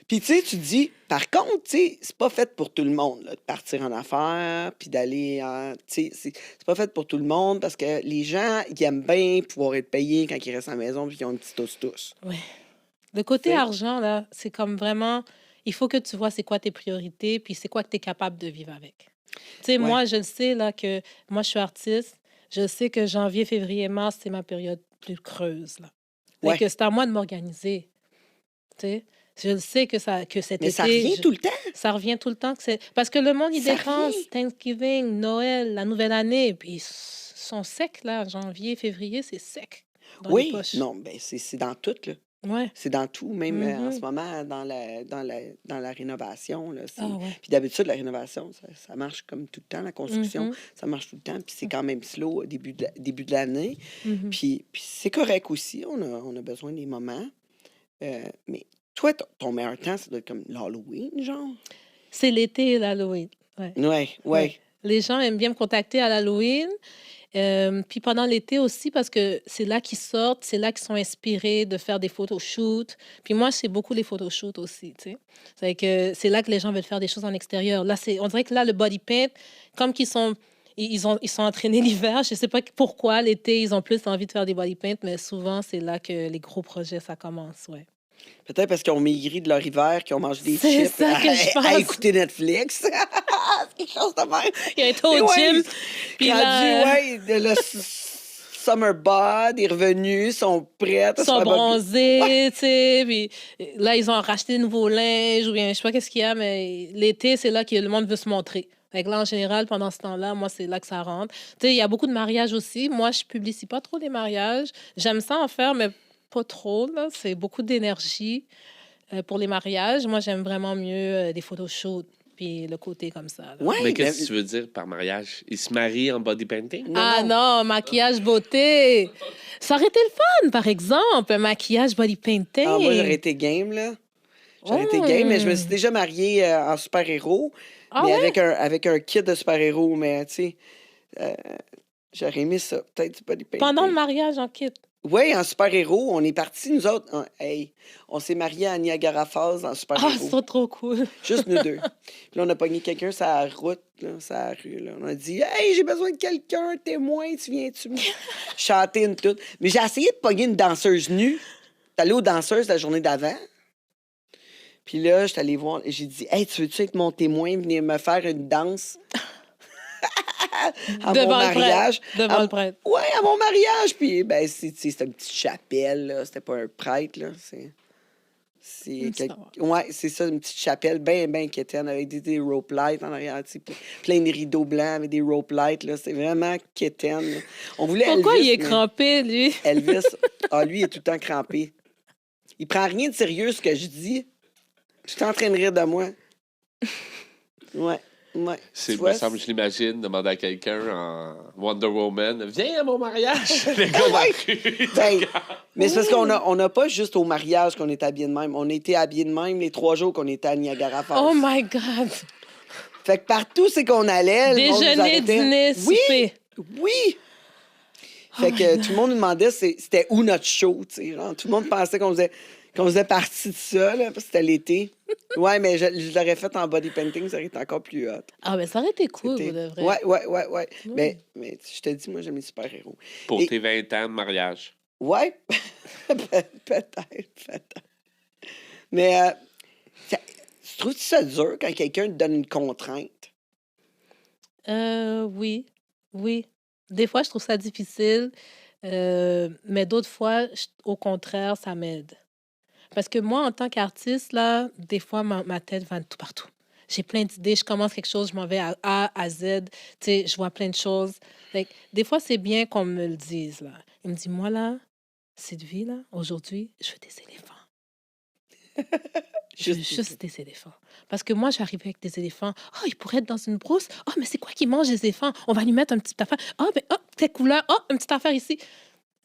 Puis tu sais, tu te dis, par contre, tu sais, c'est pas fait pour tout le monde, là, de partir en affaires, puis d'aller en... Tu sais, c'est pas fait pour tout le monde, parce que les gens, ils aiment bien pouvoir être payés quand ils restent à la maison, puis qu'ils ont un petit tous. Ouais. Le côté Tu sais? argent, là, c'est comme vraiment, il faut que tu vois c'est quoi tes priorités, puis c'est quoi que tu es capable de vivre avec. Tu sais, Ouais, moi, je le sais, là, que moi, je suis artiste. Je sais que janvier, février, mars, c'est ma période plus creuse, là. Fait ouais. que c'est à moi de m'organiser, tu sais. Je le sais que cet Mais ça été, revient tout le temps. ça revient tout le temps. Parce que le monde, il Ça dépense revient. Thanksgiving, Noël, la nouvelle année, puis ils sont secs, là. Janvier, février, c'est sec dans les Oui, poches. non, ben c'est dans tout, là. Ouais. C'est dans tout, même en ce Mhm. moment, dans la rénovation. Là, Ah ouais. Puis d'habitude, la rénovation, ça marche comme tout le temps. La construction, Mhm. ça marche tout le temps. Puis c'est quand même slow au début de l'année. Mhm. Puis c'est correct aussi. On a besoin des moments. Mais toi, ton meilleur temps, ça doit être comme l'Halloween, genre? C'est l'été, l'Halloween. Ouais. Ouais, Ouais. ouais. Les gens aiment bien me contacter à l'Halloween. Puis pendant l'été aussi, parce que c'est là qu'ils sortent, c'est là qu'ils sont inspirés de faire des photoshoots. Puis moi, c'est beaucoup les photoshoots aussi, tu sais. C'est là que les gens veulent faire des choses en extérieur. Là, on dirait que là, le body paint, comme qu'ils sont, ils sont entraînés l'hiver, je sais pas pourquoi, l'été, ils ont plus envie de faire des body paint, mais souvent, c'est là que les gros projets, ça commence, ouais. Peut-être parce qu'ils ont maigri de leur hiver, qu'ils ont mangé des C'est chips ça que je à pense. écouter Netflix. C'est quelque chose de même. Il a été Mais au ouais, gym, puis là, rendu, ouais, summer bod est revenu, sont prêts à ils se sont faire bronzés, tu sais, puis là, ils ont racheté de nouveaux linges, ou bien, je sais pas qu'est-ce qu'il y a, mais l'été, c'est là que le monde veut se montrer. Fait que là, en général, pendant ce temps-là, moi, c'est là que ça rentre. Tu sais, il y a beaucoup de mariages aussi. Moi, je publicise pas trop les mariages. J'aime ça en faire, mais pas trop, là. C'est beaucoup d'énergie pour les mariages. Moi, j'aime vraiment mieux des photoshoots, puis le côté comme ça, là. Mais Ouais, qu'est-ce que tu veux dire par mariage? Ils se marient en body painting? non, Ah non. non, maquillage beauté. Ça aurait été le fun, par exemple, un maquillage body Ah, moi, j'aurais painting. été game, là. J'aurais été game, mais je me suis déjà mariée en super-héros, Ah mais ouais? avec un kit de super-héros, mais tu sais, euh, j'aurais aimé ça. Peut-être du body Pendant le painting. mariage en kit. Oui, en super-héros, on est partis, nous autres. Hey, on s'est mariés à Niagara Falls en Ah, super-héros. c'est trop cool. Juste nous deux. Puis là, on a pogné quelqu'un sur la route, là, sur la rue. Là. On a dit Hey, j'ai besoin de quelqu'un, témoin, tu viens-tu me chanter une toute. Mais j'ai essayé de pogner une danseuse nue. J'étais allé aux danseuses la journée d'avant. Puis là, j'étais allé voir. J'ai dit Hey, tu veux-tu être mon témoin, venir me faire une danse à mon Devant le prêtre. mariage? Devant le prêtre. Ouais, à mon mariage. Puis, ben, c'était une petite chapelle, là. C'était pas un prêtre, là. C'est Une petite affaire. Ouais, c'est ça, une petite chapelle bien quétaine avec des rope lights en arrière, tu sais, puis plein de rideaux blancs avec des rope lights, là. C'est vraiment quétaine, là. On voulait Pourquoi Elvis, il est mais crampé, lui? Elvis, lui, il est tout le temps crampé. Il prend rien de sérieux, ce que je dis. Je suis en train de rire de moi. Ouais. C'est, Tu me vois, semble, je l'imagine, demander à quelqu'un en Wonder Woman, viens à mon mariage! Les gars dans la rue. ben, mais c'est parce qu'on n'a pas juste au mariage qu'on est habillés de même. On était habillés de même les 3 jours qu'on était à Niagara Falls. Oh my God! Fait que partout, c'est qu'on allait. Le monde nous Déjeuner, arrêtait. dîner, Oui! souper. Oui! Fait que tout le monde nous demandait c'était où notre show, tu sais. Genre, tout le monde pensait qu'on faisait partie de ça, là, parce que c'était l'été. Ouais, mais je l'aurais fait en body painting, ça aurait été encore plus hot. Ah, ben ça aurait été cool, C'était- vous de vrai. Ouais. Mais je te dis, moi, j'aime les super-héros. Pour Et- tes 20 ans de mariage. Ouais, peut-être. Mais tu trouves ça dur quand quelqu'un te donne une contrainte? Oui, oui. Des fois, je trouve ça difficile, mais d'autres fois, au contraire, ça m'aide. Parce que moi, en tant qu'artiste, là, des fois, ma tête va tout partout. J'ai plein d'idées, je commence quelque chose, je m'en vais à A à Z, tu sais, je vois plein de choses. Fait que des fois, c'est bien qu'on me le dise, là. Il me dit, moi, là, Sylvie, là, aujourd'hui, je veux des éléphants. Je veux juste des éléphants. Parce que moi, j'arrive avec des éléphants. Oh, il pourrait être dans une brousse. Oh, mais c'est quoi qui mange les éléphants? On va lui mettre une petite affaire. Oh, mais oh, telle couleur. Oh, une petite affaire ici.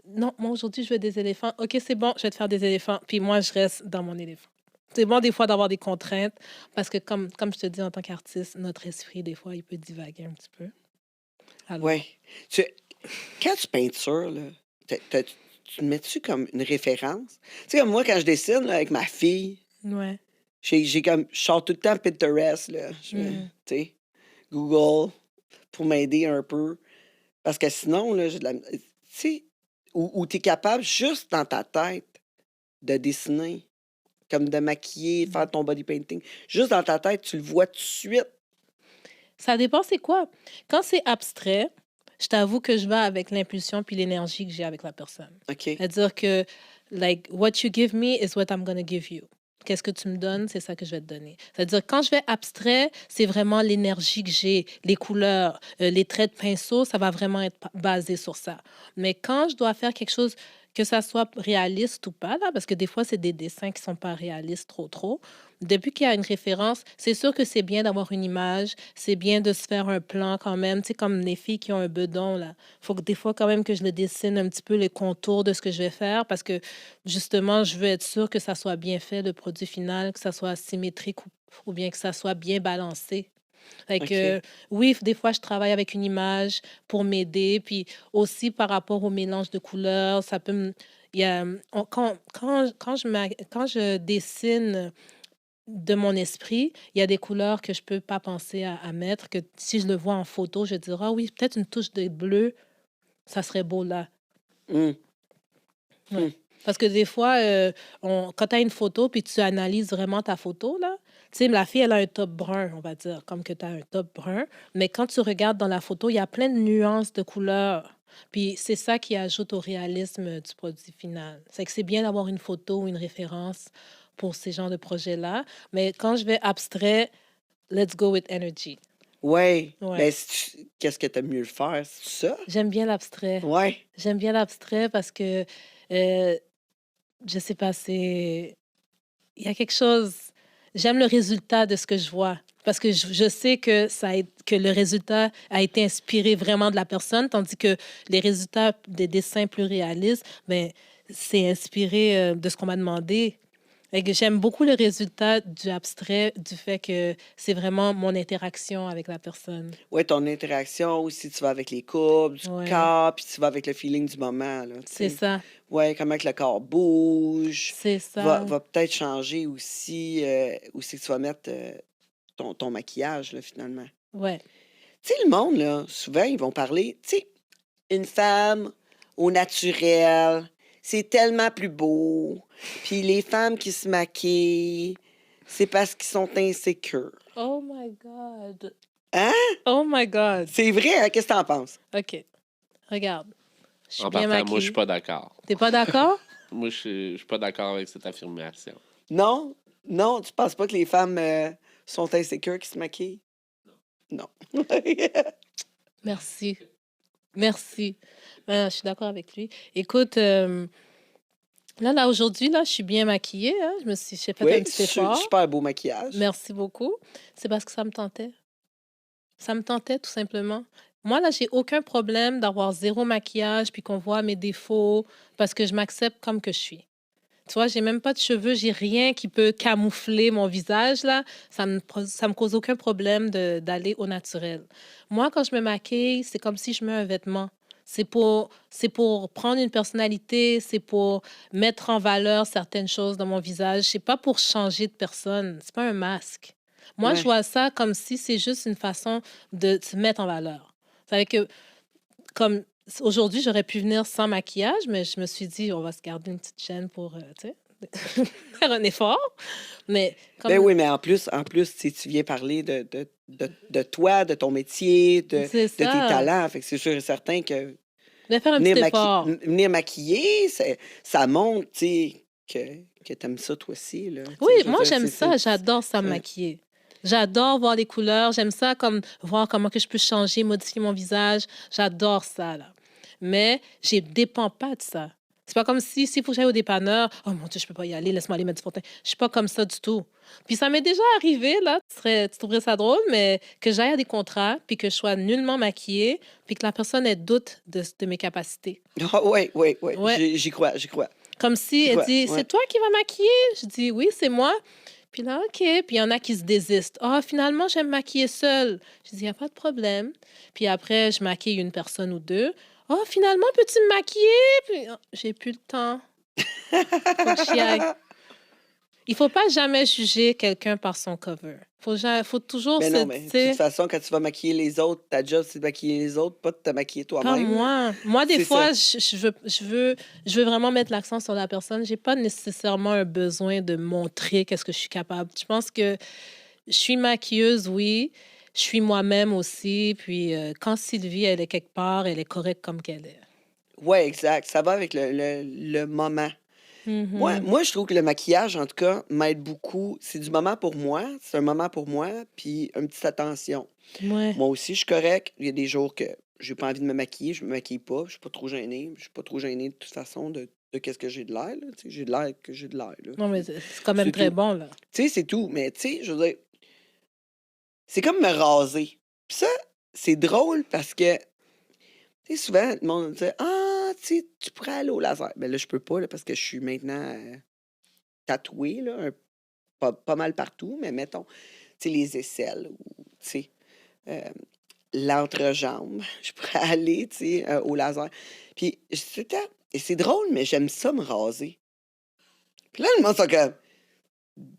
Non, moi, aujourd'hui, je veux des éléphants. OK, c'est bon, je vais te faire des éléphants. Puis moi, je reste dans mon éléphant. C'est bon, des fois, d'avoir des contraintes. Parce que, comme je te dis, en tant qu'artiste, notre esprit, des fois, il peut divaguer un petit peu. Alors, Ouais. Quand tu peintures, là, tu te mets-tu comme une référence? Tu sais, comme moi, quand je dessine là, avec ma fille, ouais. j'ai comme. Je sors tout le temps Pinterest, là. Mhm. Tu sais, Google, pour m'aider un peu. Parce que sinon, là, j'ai de la. Tu sais, où tu es capable, juste dans ta tête, de dessiner, comme de maquiller, faire ton body painting. Juste dans ta tête, tu le vois tout de suite. Ça dépend, c'est quoi? Quand c'est abstrait, je t'avoue que je vais avec l'impulsion puis l'énergie que j'ai avec la personne. OK. C'est-à-dire que, like, what you give me is what I'm gonna give you. Qu'est-ce que tu me donnes, c'est ça que je vais te donner. C'est-à-dire, quand je vais abstrait, c'est vraiment l'énergie que j'ai, les couleurs, les traits de pinceau, ça va vraiment être basé sur ça. Mais quand je dois faire quelque chose, que ça soit réaliste ou pas, là, parce que des fois, c'est des dessins qui sont pas réalistes trop, depuis qu'il y a une référence, c'est sûr que c'est bien d'avoir une image, c'est bien de se faire un plan quand même, tu sais, comme les filles qui ont un bedon, là. Faut que des fois, quand même, que je le dessine un petit peu les contours de ce que je vais faire, parce que justement, je veux être sûre que ça soit bien fait, le produit final, que ça soit symétrique ou bien que ça soit bien balancé. Fait OK. que, oui, des fois, je travaille avec une image pour m'aider. Puis aussi par rapport au mélange de couleurs, ça peut me... Il y a, quand je dessine de mon esprit, il y a des couleurs que je peux pas penser à mettre, que si je le vois en photo, je dirais, ah oui, peut-être une touche de bleu, ça serait beau là. Hum, Ouais. hum. Parce que des fois, quand tu as une photo puis tu analyses vraiment ta photo, là, tu sais, la fille, elle a un top brun, on va dire, comme que tu as un top brun. Mais quand tu regardes dans la photo, il y a plein de nuances de couleurs. Puis c'est ça qui ajoute au réalisme du produit final. C'est que c'est bien d'avoir une photo ou une référence pour ces genres de projets-là. Mais quand je vais abstrait, let's go with energy. Ouais. Ouais. Ben, qu'est-ce que t'aimes mieux le faire? C'est ça? J'aime bien l'abstrait. Ouais. J'aime bien l'abstrait parce que, je sais pas, c'est... Il y a quelque chose... J'aime le résultat de ce que je vois. Parce que je sais que, que le résultat a été inspiré vraiment de la personne, tandis que les résultats des dessins plus réalistes, ben, c'est inspiré de ce qu'on m'a demandé. Fait que j'aime beaucoup le résultat du abstrait, du fait que c'est vraiment mon interaction avec la personne. Ouais, ton interaction aussi, tu vas avec les courbes du Ouais, corps, puis tu vas avec le feeling du moment, là, tu c'est sais. ça. Ouais, comment que le corps bouge, C'est ça. va peut-être changer aussi, aussi que tu vas mettre ton maquillage, là, finalement. Ouais. Tu sais, le monde, là, souvent, ils vont parler, tu sais, une femme au naturel, c'est tellement plus beau. Puis les femmes qui se maquillent, c'est parce qu'ils sont insécures. Oh my God. Hein? Oh my God. C'est vrai, hein? Qu'est-ce que t'en penses? OK. Regarde. Je suis En bien partant, moi, je suis maquillée. pas d'accord. T'es pas d'accord? Moi, je suis pas d'accord avec cette affirmation. Non? Non, tu penses pas que les femmes sont insécures qui se maquillent? Non. Merci. Merci. Je suis d'accord avec lui. Écoute, là, aujourd'hui, là, je suis bien maquillée. Hein. J'ai fait un Oui, petit effort. super beau maquillage. Merci beaucoup. C'est parce que ça me tentait. Ça me tentait, tout simplement. Moi, là, j'ai aucun problème d'avoir zéro maquillage puis qu'on voit mes défauts parce que je m'accepte comme que je suis. Tu vois, j'ai même pas de cheveux, j'ai rien qui peut camoufler mon visage, là. Ça me cause aucun problème d'aller au naturel. Moi, quand je me maquille, c'est comme si je mets un vêtement. C'est pour prendre une personnalité, c'est pour mettre en valeur certaines choses dans mon visage. C'est pas pour changer de personne. C'est pas un masque. Moi, je Ouais. vois ça comme si c'est juste une façon de se mettre en valeur. C'est avec que, comme aujourd'hui, j'aurais pu venir sans maquillage, mais je me suis dit, on va se garder une petite chaîne pour, tu sais, faire un effort. Mais Ben comme oui, mais en plus, tu viens parler de toi, de ton métier, c'est de tes ça, talents. Fait que c'est sûr et certain que de faire un venir, petit effort. venir maquiller, ça montre, tu sais, que t'aimes ça toi aussi, là. Tu Oui, sais, je veux moi, dire, j'aime ça. J'adore ça me ça- maquiller. J'adore voir les couleurs. J'aime ça comme voir comment que je peux changer, modifier mon visage. J'adore ça, là. Mais je dépends pas de ça. C'est pas comme si, s'il faut que j'aille au dépanneur, oh mon Dieu, je peux pas y aller, laisse-moi aller mettre du fond de teint. Je suis pas comme ça du tout. Puis ça m'est déjà arrivé, là, tu trouverais ça drôle, mais que j'aille à des contrats, puis que je sois nullement maquillée, puis que la personne ait doute de mes capacités. Ah, oui, oui, oui. Ouais. J'y crois, j'y crois. Comme si J'y elle crois, dit, ouais. c'est toi qui vas maquiller? Je dis, oui, c'est moi. Puis là, OK. Puis il y en a qui se désistent. Ah, finalement, j'aime maquiller seule. Je dis, il n'y a pas de problème. Puis après, je maquille une personne ou deux. Ah, finalement, peux-tu me maquiller? Puis j'ai plus le temps. Faut que j'y aille. Il faut pas jamais juger quelqu'un par son cover. Faut toujours Mais se, non, tu mais de toute sais, façon, quand tu vas maquiller les autres, ta job, c'est de maquiller les autres, pas de te maquiller pas toi-même, là. moi. Moi, des C'est fois, ça. je veux vraiment mettre l'accent sur la personne. J'ai pas nécessairement un besoin de montrer qu'est-ce que je suis capable. Je pense que je suis maquilleuse, oui. Je suis moi-même aussi. Puis quand Sylvie, elle est quelque part, elle est correcte comme qu'elle est. Ouais, exact. Ça va avec le moment. Mhm. Moi, je trouve que le maquillage, en tout cas, m'aide beaucoup. C'est du moment pour moi. C'est un moment pour moi, puis une petite attention. Ouais. Moi aussi, je suis correct. Il y a des jours que j'ai pas envie de me maquiller, je me maquille pas. Je suis pas trop gênée. Je suis pas trop gênée de toute façon de qu'est-ce que j'ai de l'air, là. Tu sais, j'ai de l'air que j'ai de l'air, là. Non, mais c'est quand même C'est très tout. bon, là. Tu sais, c'est tout. Mais tu sais, je veux dire, c'est comme me raser. Puis ça, c'est drôle parce que, tu sais, souvent, le monde dit ah, tu sais, tu pourrais aller au laser. Ben là, je peux pas, là, parce que je suis maintenant tatouée, là, pas mal partout, mais mettons, tu sais, les aisselles ou, tu tu sais, euh, l'entrejambe. Je pourrais aller, tu sais, au laser. Puis, et c'est drôle, mais j'aime ça me raser. Puis là, le monde sont comme,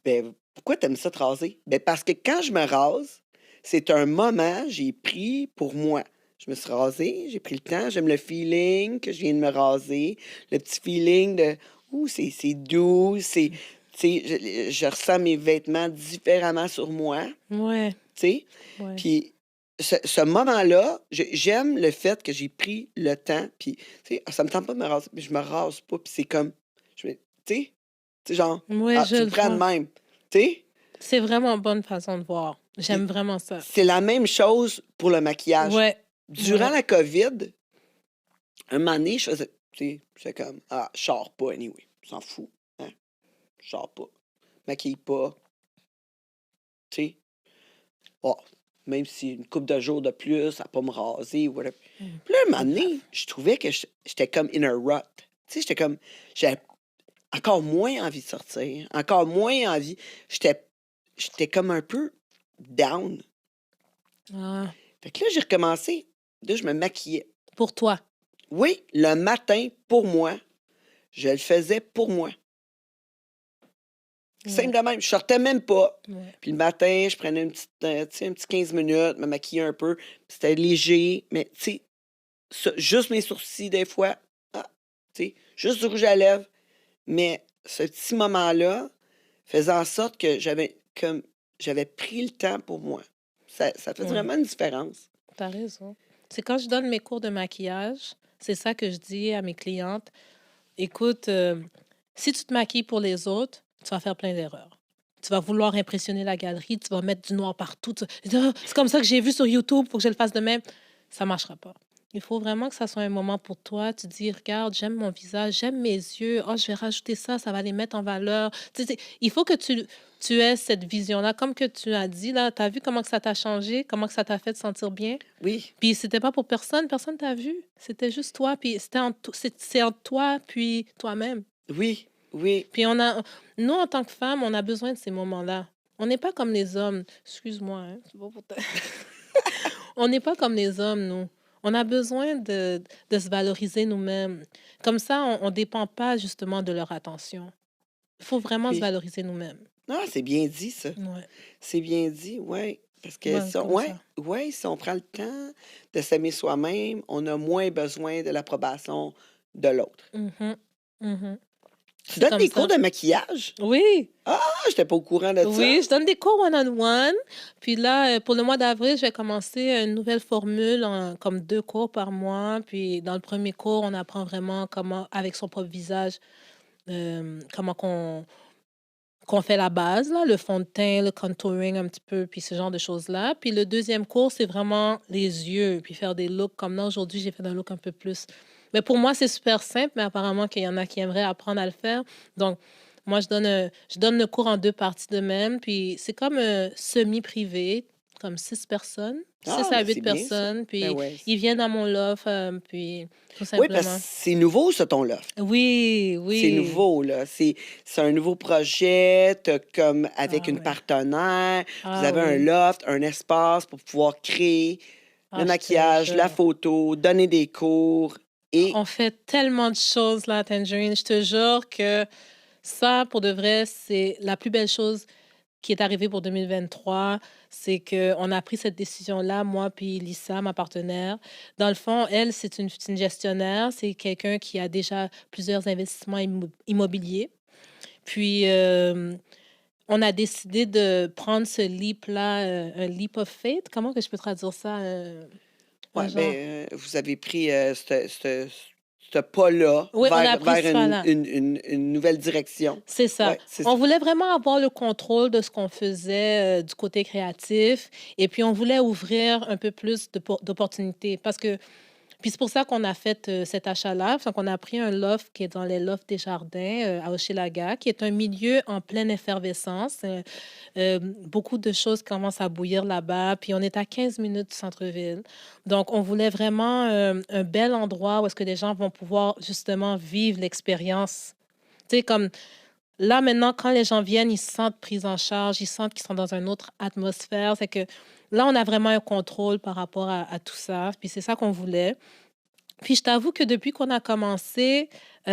ben, pourquoi t'aimes ça te raser? Ben, parce que quand je me rase, c'est un moment, j'ai pris pour moi. Je me suis rasée, j'ai pris le temps, j'aime le feeling que je viens de me raser, le petit feeling de, ouh, c'est doux, tu sais, je ressens mes vêtements différemment sur moi, Ouais, tu sais. ouais. Puis ce moment-là, j'aime le fait que j'ai pris le temps, puis, tu sais, ça me tente pas de me raser, mais je me rase pas, puis c'est comme, tu sais, genre, Ouais, ah, je tu le le prends de vois. même, tu sais. C'est vraiment une bonne façon de voir. J'aime Puis vraiment ça. c'est la même chose pour le maquillage. Ouais, Durant ouais. la COVID, un moment donné, je faisais, tu sais, j'étais comme, ah, je sors pas, anyway, on s'en fout, hein, je sors pas, maquille pas, tu sais. Oh, même si une couple de jours de plus, à pas me raser, whatever. Mm. Puis là, un moment Pas grave. donné, je trouvais que j'étais comme in a rut. Tu sais, j'avais encore moins envie de sortir, encore moins envie. J'étais comme un peu down. Ah, Fait que là, j'ai recommencé. Là, je me maquillais. pour toi. Oui, le matin, pour moi, je le faisais pour moi. Simple Ouais, de même. Je sortais même pas. ouais. Puis le matin, je prenais une petite, tu sais, un petit 15 minutes, me maquillais un peu. Puis c'était léger, mais tu sais, juste mes sourcils des fois. Ah, tu sais, juste du rouge à lèvres. Mais ce petit moment-là faisait en sorte que j'avais pris le temps pour moi. Ça fait Ouais, vraiment une différence. t'as raison. C'est quand je donne mes cours de maquillage, c'est ça que je dis à mes clientes. Écoute, si tu te maquilles pour les autres, tu vas faire plein d'erreurs. Tu vas vouloir impressionner la galerie, tu vas mettre du noir partout. Ah, c'est comme ça que j'ai vu sur YouTube, faut que je le fasse de même. Ça marchera pas. Il faut vraiment que ça soit un moment pour toi. Tu dis, regarde, j'aime mon visage, j'aime mes yeux. Oh, je vais rajouter ça, ça va les mettre en valeur. Il faut que tu aies cette vision-là. Comme que tu as dit, là, tu as vu comment que ça t'a changé, comment que ça t'a fait te sentir bien. Oui, Puis c'était pas pour personne, personne t'a vu. C'était juste toi, puis c'est en toi, puis toi-même. oui, oui, Puis nous, en tant que femmes, on a besoin de ces moments-là. On n'est pas comme les hommes. Excuse-moi, hein, c'est pas pour On n'est pas comme les hommes, nous. On a besoin de se valoriser nous-mêmes. Comme ça, on ne dépend pas justement de leur attention. Il faut vraiment se oui. valoriser nous-mêmes. Non, c'est bien dit, ça. Ouais, C'est bien dit, oui. Parce que ouais, si on, comme ouais, ça. ouais, si on prend le temps de s'aimer soi-même, on a moins besoin de l'approbation de l'autre. Mhm, mhm. Tu C'est donnes comme des cours ça. de maquillage? Oui, Ah, j'étais pas au courant de ça. oui, je donne des cours one-on-one. Puis là, pour le mois d'avril, je vais commencer une nouvelle formule, comme 2 cours par mois. Puis dans le premier cours, on apprend vraiment comment, avec son propre visage, comment qu'on fait la base, là, le fond de teint, le contouring un petit peu, puis ce genre de choses-là. Puis le deuxième cours, c'est vraiment les yeux, puis faire des looks. Comme là, aujourd'hui, j'ai fait un look un peu plus. Mais pour moi, c'est super simple, mais apparemment qu'il y en a qui aimeraient apprendre à le faire. Donc, moi, je donne le cours en 2 parties de même, puis c'est comme semi-privé, comme 6 personnes, Ah, 6 à ben 8 c'est bien ça. personnes, Ben puis ouais. ils viennent dans mon loft, puis tout Oui, parce que simplement. c'est nouveau, ça, ton loft. Oui, C'est oui. nouveau, là. C'est un nouveau projet, comme avec Ah une oui. partenaire. Vous Ah avez un oui. loft, un espace pour pouvoir créer le Ah, je te maquillage, la jure. photo, donner des cours. Et On fait tellement de choses là, Tangerine. Je te jure que ça, pour de vrai, c'est la plus belle chose qui est arrivée pour 2023. C'est qu'on a pris cette décision-là, moi puis Lisa, ma partenaire. Dans le fond, elle, c'est une gestionnaire. C'est quelqu'un qui a déjà plusieurs investissements immobiliers. Puis, on a décidé de prendre ce leap-là, un leap of faith. Comment que je peux traduire ça? Un ouais, genre. ben, vous avez pris ce pas-là Oui, on a pris vers ce pas-là. une nouvelle direction. C'est ça. Ouais, c'est On ça. voulait vraiment avoir le contrôle de ce qu'on faisait, du côté créatif et puis on voulait ouvrir un peu plus d'opportunités parce que puis c'est pour ça qu'on a fait, cet achat-là. Donc on a pris un loft qui est dans les lofts des jardins, à Hochelaga, qui est un milieu en pleine effervescence. Beaucoup de choses commencent à bouillir là-bas, puis on est à 15 minutes du centre-ville. Donc on voulait vraiment, un bel endroit où est-ce que les gens vont pouvoir justement vivre l'expérience. Tu sais, comme là, maintenant, quand les gens viennent, ils se sentent pris en charge, ils sentent qu'ils sont dans une autre atmosphère. C'est que là, on a vraiment un contrôle par rapport à tout ça. Puis c'est ça qu'on voulait. Puis je t'avoue que depuis qu'on a commencé,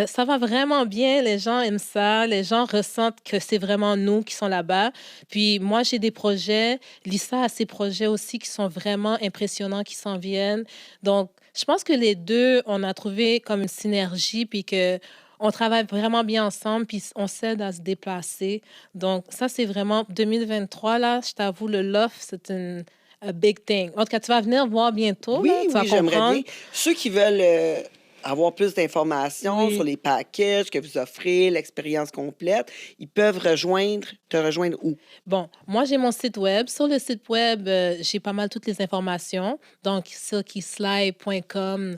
ça va vraiment bien. Les gens aiment ça. Les gens ressentent que c'est vraiment nous qui sont là-bas. Puis moi, j'ai des projets. Lisa a ses projets aussi qui sont vraiment impressionnants, qui s'en viennent. Donc, je pense que les deux, on a trouvé comme une synergie, puis que on travaille vraiment bien ensemble, puis on s'aide à se déplacer. Donc, ça, c'est vraiment 2023, là, je t'avoue, le loft, c'est une a big thing. En tout cas, tu vas venir voir bientôt, là, Oui, tu vas oui, j'aimerais comprendre. bien. Ceux qui veulent avoir plus d'informations sur Oui. les packages que vous offrez, l'expérience complète, ils peuvent te rejoindre où? Bon, moi, j'ai mon site web. Sur le site web, j'ai pas mal toutes les informations. Donc, silkyslide.com,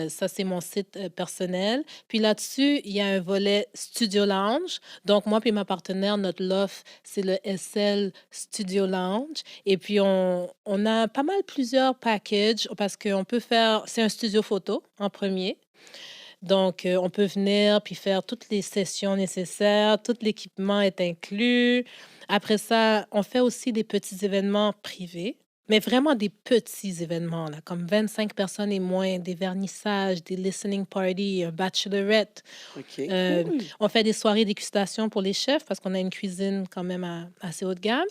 ça, c'est mon site personnel. Puis là-dessus, il y a un volet Studio Lounge. Donc, moi puis ma partenaire, notre loft, c'est le SL Studio Lounge. Et puis, on a pas mal plusieurs packages parce qu'on peut faire, c'est un studio photo en premier. Donc, on peut venir puis faire toutes les sessions nécessaires, tout l'équipement est inclus. Après ça, on fait aussi des petits événements privés, mais vraiment des petits événements, là, comme 25 personnes et moins, des vernissages, des listening parties, un bachelorette. OK, Euh, cool. on fait des soirées dégustation pour les chefs parce qu'on a une cuisine quand même assez haut de gamme.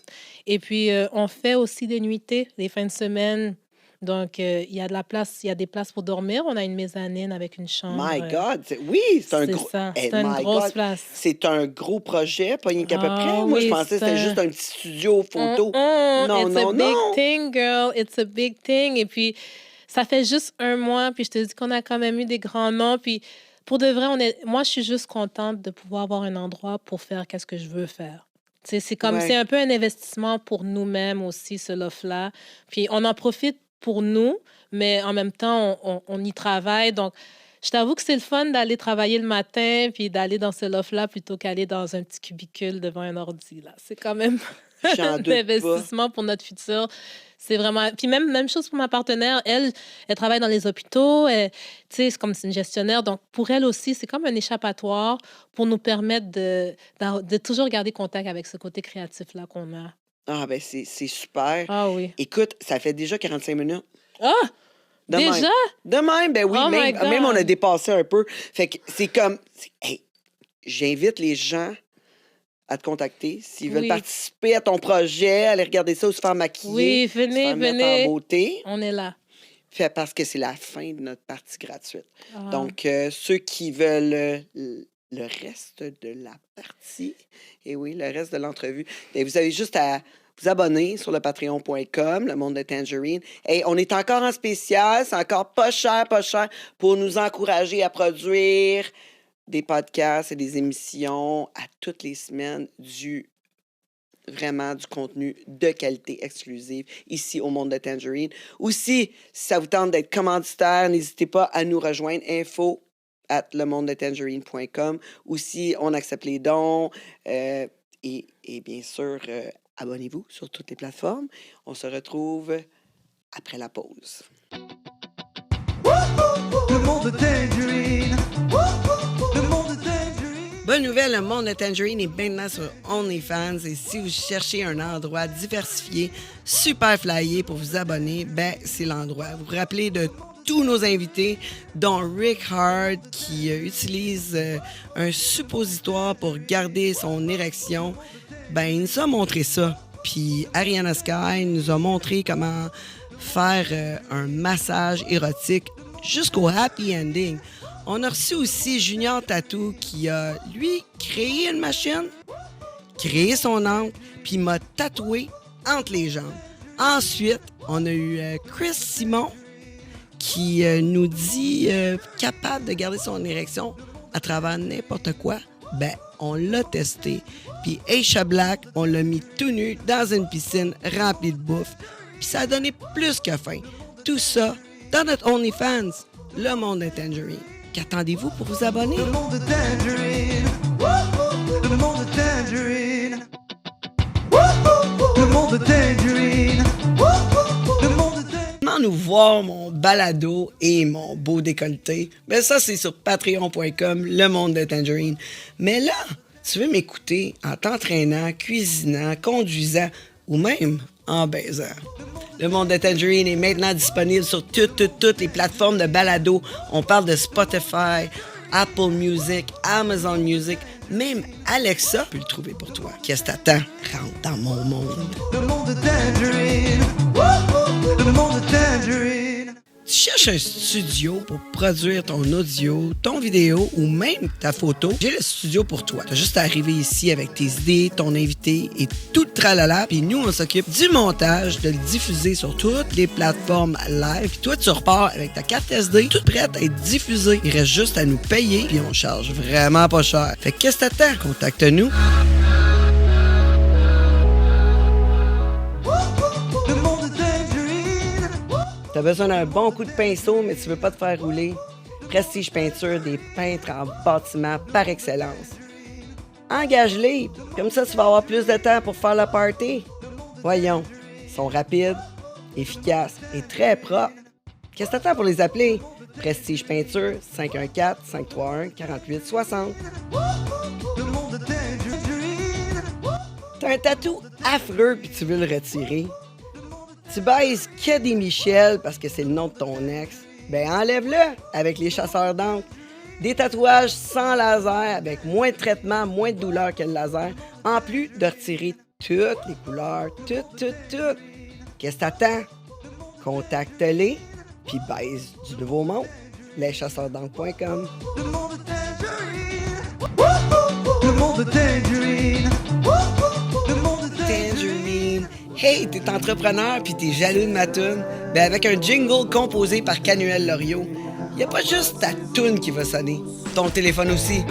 Et puis, on fait aussi des nuitées, des fins de semaine. Donc, il y a de la place, il y a des places pour dormir. On a une mezzanine avec une chambre. My God! Oui, c'est un C'est gros. ça. Eh, C'est une my grosse God! place. C'est un gros projet, pas rien qu'à peu près. Ah Moi, je oui, pensais que c'était juste un petit studio photo. Non, It's a non, big non! thing, girl. It's a big thing. Et puis, ça fait juste un mois. Puis, je te dis qu'on a quand même eu des grands noms. Puis, pour de vrai, moi, je suis juste contente de pouvoir avoir un endroit pour faire qu'est-ce que je veux faire. Tu sais, c'est comme, c'est Ouais. un peu un investissement pour nous-mêmes aussi, ce loft-là. Puis, on en profite pour nous, mais en même temps, on y travaille. Donc, je t'avoue que c'est le fun d'aller travailler le matin puis d'aller dans ce loft-là plutôt qu'aller dans un petit cubicule devant un ordi, là. C'est quand même J'en un doute pas. investissement pour notre futur. C'est vraiment... Puis même chose pour ma partenaire. Elle travaille dans les hôpitaux. Tu sais, c'est comme c'est une gestionnaire. Donc, pour elle aussi, c'est comme un échappatoire pour nous permettre de toujours garder contact avec ce côté créatif-là qu'on a. Ah, ben, c'est super. Ah oui. Écoute, ça fait déjà 45 minutes. Ah! De même. Déjà? De même, ben oui, Oh my même on a God! dépassé un peu. Fait que c'est comme. Hey, j'invite les gens à te contacter s'ils veulent Oui. participer à ton projet, aller regarder ça ou se faire maquiller, Oui, se venez, faire mettre en venez. beauté. On est là. Fait parce que c'est la fin de notre partie gratuite. Ah. Donc, ceux qui veulent le reste de la partie, et oui, le reste de l'entrevue, ben, vous avez juste à vous abonner sur le patreon.com, le monde de Tangerine. Et on est encore en spécial, c'est encore pas cher, pour nous encourager à produire des podcasts et des émissions à toutes les semaines vraiment du contenu de qualité exclusive ici au monde de Tangerine. Aussi, si ça vous tente d'être commanditaire, n'hésitez pas à nous rejoindre. info@lemondetangerine.com. Aussi, on accepte les dons. Et bien sûr, abonnez-vous sur toutes les plateformes. On se retrouve après la pause. Le monde de Tangerine. Le monde de Tangerine. Bonne nouvelle, le monde de Tangerine est maintenant sur OnlyFans. Et si vous cherchez un endroit diversifié, super flyé pour vous abonner, ben c'est l'endroit. Vous vous rappelez de tous nos invités, dont Rick Hard, qui utilise un suppositoire pour garder son érection. Ben, il nous a montré ça. Puis Ariana Sky nous a montré comment faire un massage érotique jusqu'au happy ending. On a reçu aussi Junior Tattoo qui a, lui, créé une machine, créé son angle, puis m'a tatoué entre les jambes. Ensuite, on a eu Chris Simon qui nous dit capable de garder son érection à travers n'importe quoi. Ben, on l'a testé. Puis Aisha Black, on l'a mis tout nu dans une piscine remplie de bouffe. Puis ça a donné plus que faim. Tout ça dans notre OnlyFans, le monde de Tangerine. Qu'attendez-vous pour vous abonner? Le monde de Tangerine. Le monde de Tangerine. Le monde de Tangerine. Le monde de Tangerine. Comment nous voir mon balado et mon beau décolleté? Ben ça, c'est sur patreon.com, le monde de Tangerine. Mais là, Tu veux m'écouter en t'entraînant, cuisinant, conduisant ou même en baisant. Le monde de Tangerine est maintenant disponible sur toutes les plateformes de balado. On parle de Spotify, Apple Music, Amazon Music, même Alexa peut le trouver pour toi. Qu'est-ce que t'attends? Rentre dans mon monde. Le monde de Tangerine. Wouhou! Le monde de Tangerine. Tu cherches un studio pour produire ton audio, ton vidéo ou même ta photo? J'ai le studio pour toi. T'as juste à arriver ici avec tes idées, ton invité et tout le tralala. Puis nous, on s'occupe du montage, de le diffuser sur toutes les plateformes live. Puis toi, tu repars avec ta carte SD, toute prête à être diffusée. Il reste juste à nous payer, puis on charge vraiment pas cher. Fait que qu'est-ce que t'attends? Contacte-nous. Le monde de Tangerine. T'as besoin d'un bon coup de pinceau, mais tu veux pas te faire rouler? Prestige Peinture, des peintres en bâtiment par excellence. Engage-les, comme ça tu vas avoir plus de temps pour faire le party. Voyons, ils sont rapides, efficaces et très propres. Qu'est-ce que t'attends pour les appeler? Prestige Peinture, 514-531-4860. Le monde de Tangerine. T'as un tatou affreux puis tu veux le retirer? Tu baises que des Michel parce que c'est le nom de ton ex? Ben enlève-le avec les chasseurs d'encre. Des tatouages sans laser avec moins de traitement, moins de douleur que le laser, en plus de retirer toutes les couleurs, toutes. Qu'est-ce que t'attends? Contacte-les puis baise du nouveau monde. leschasseursdencre.com. Le monde de Tangerine. Wouhou! Le monde de Tangerine. Wouhou! Le monde de Tangerine. Hey, t'es entrepreneur puis t'es jaloux de ma toune? Ben avec un jingle composé par Canuel Loriot, y a pas juste ta toune qui va sonner. Ton téléphone aussi.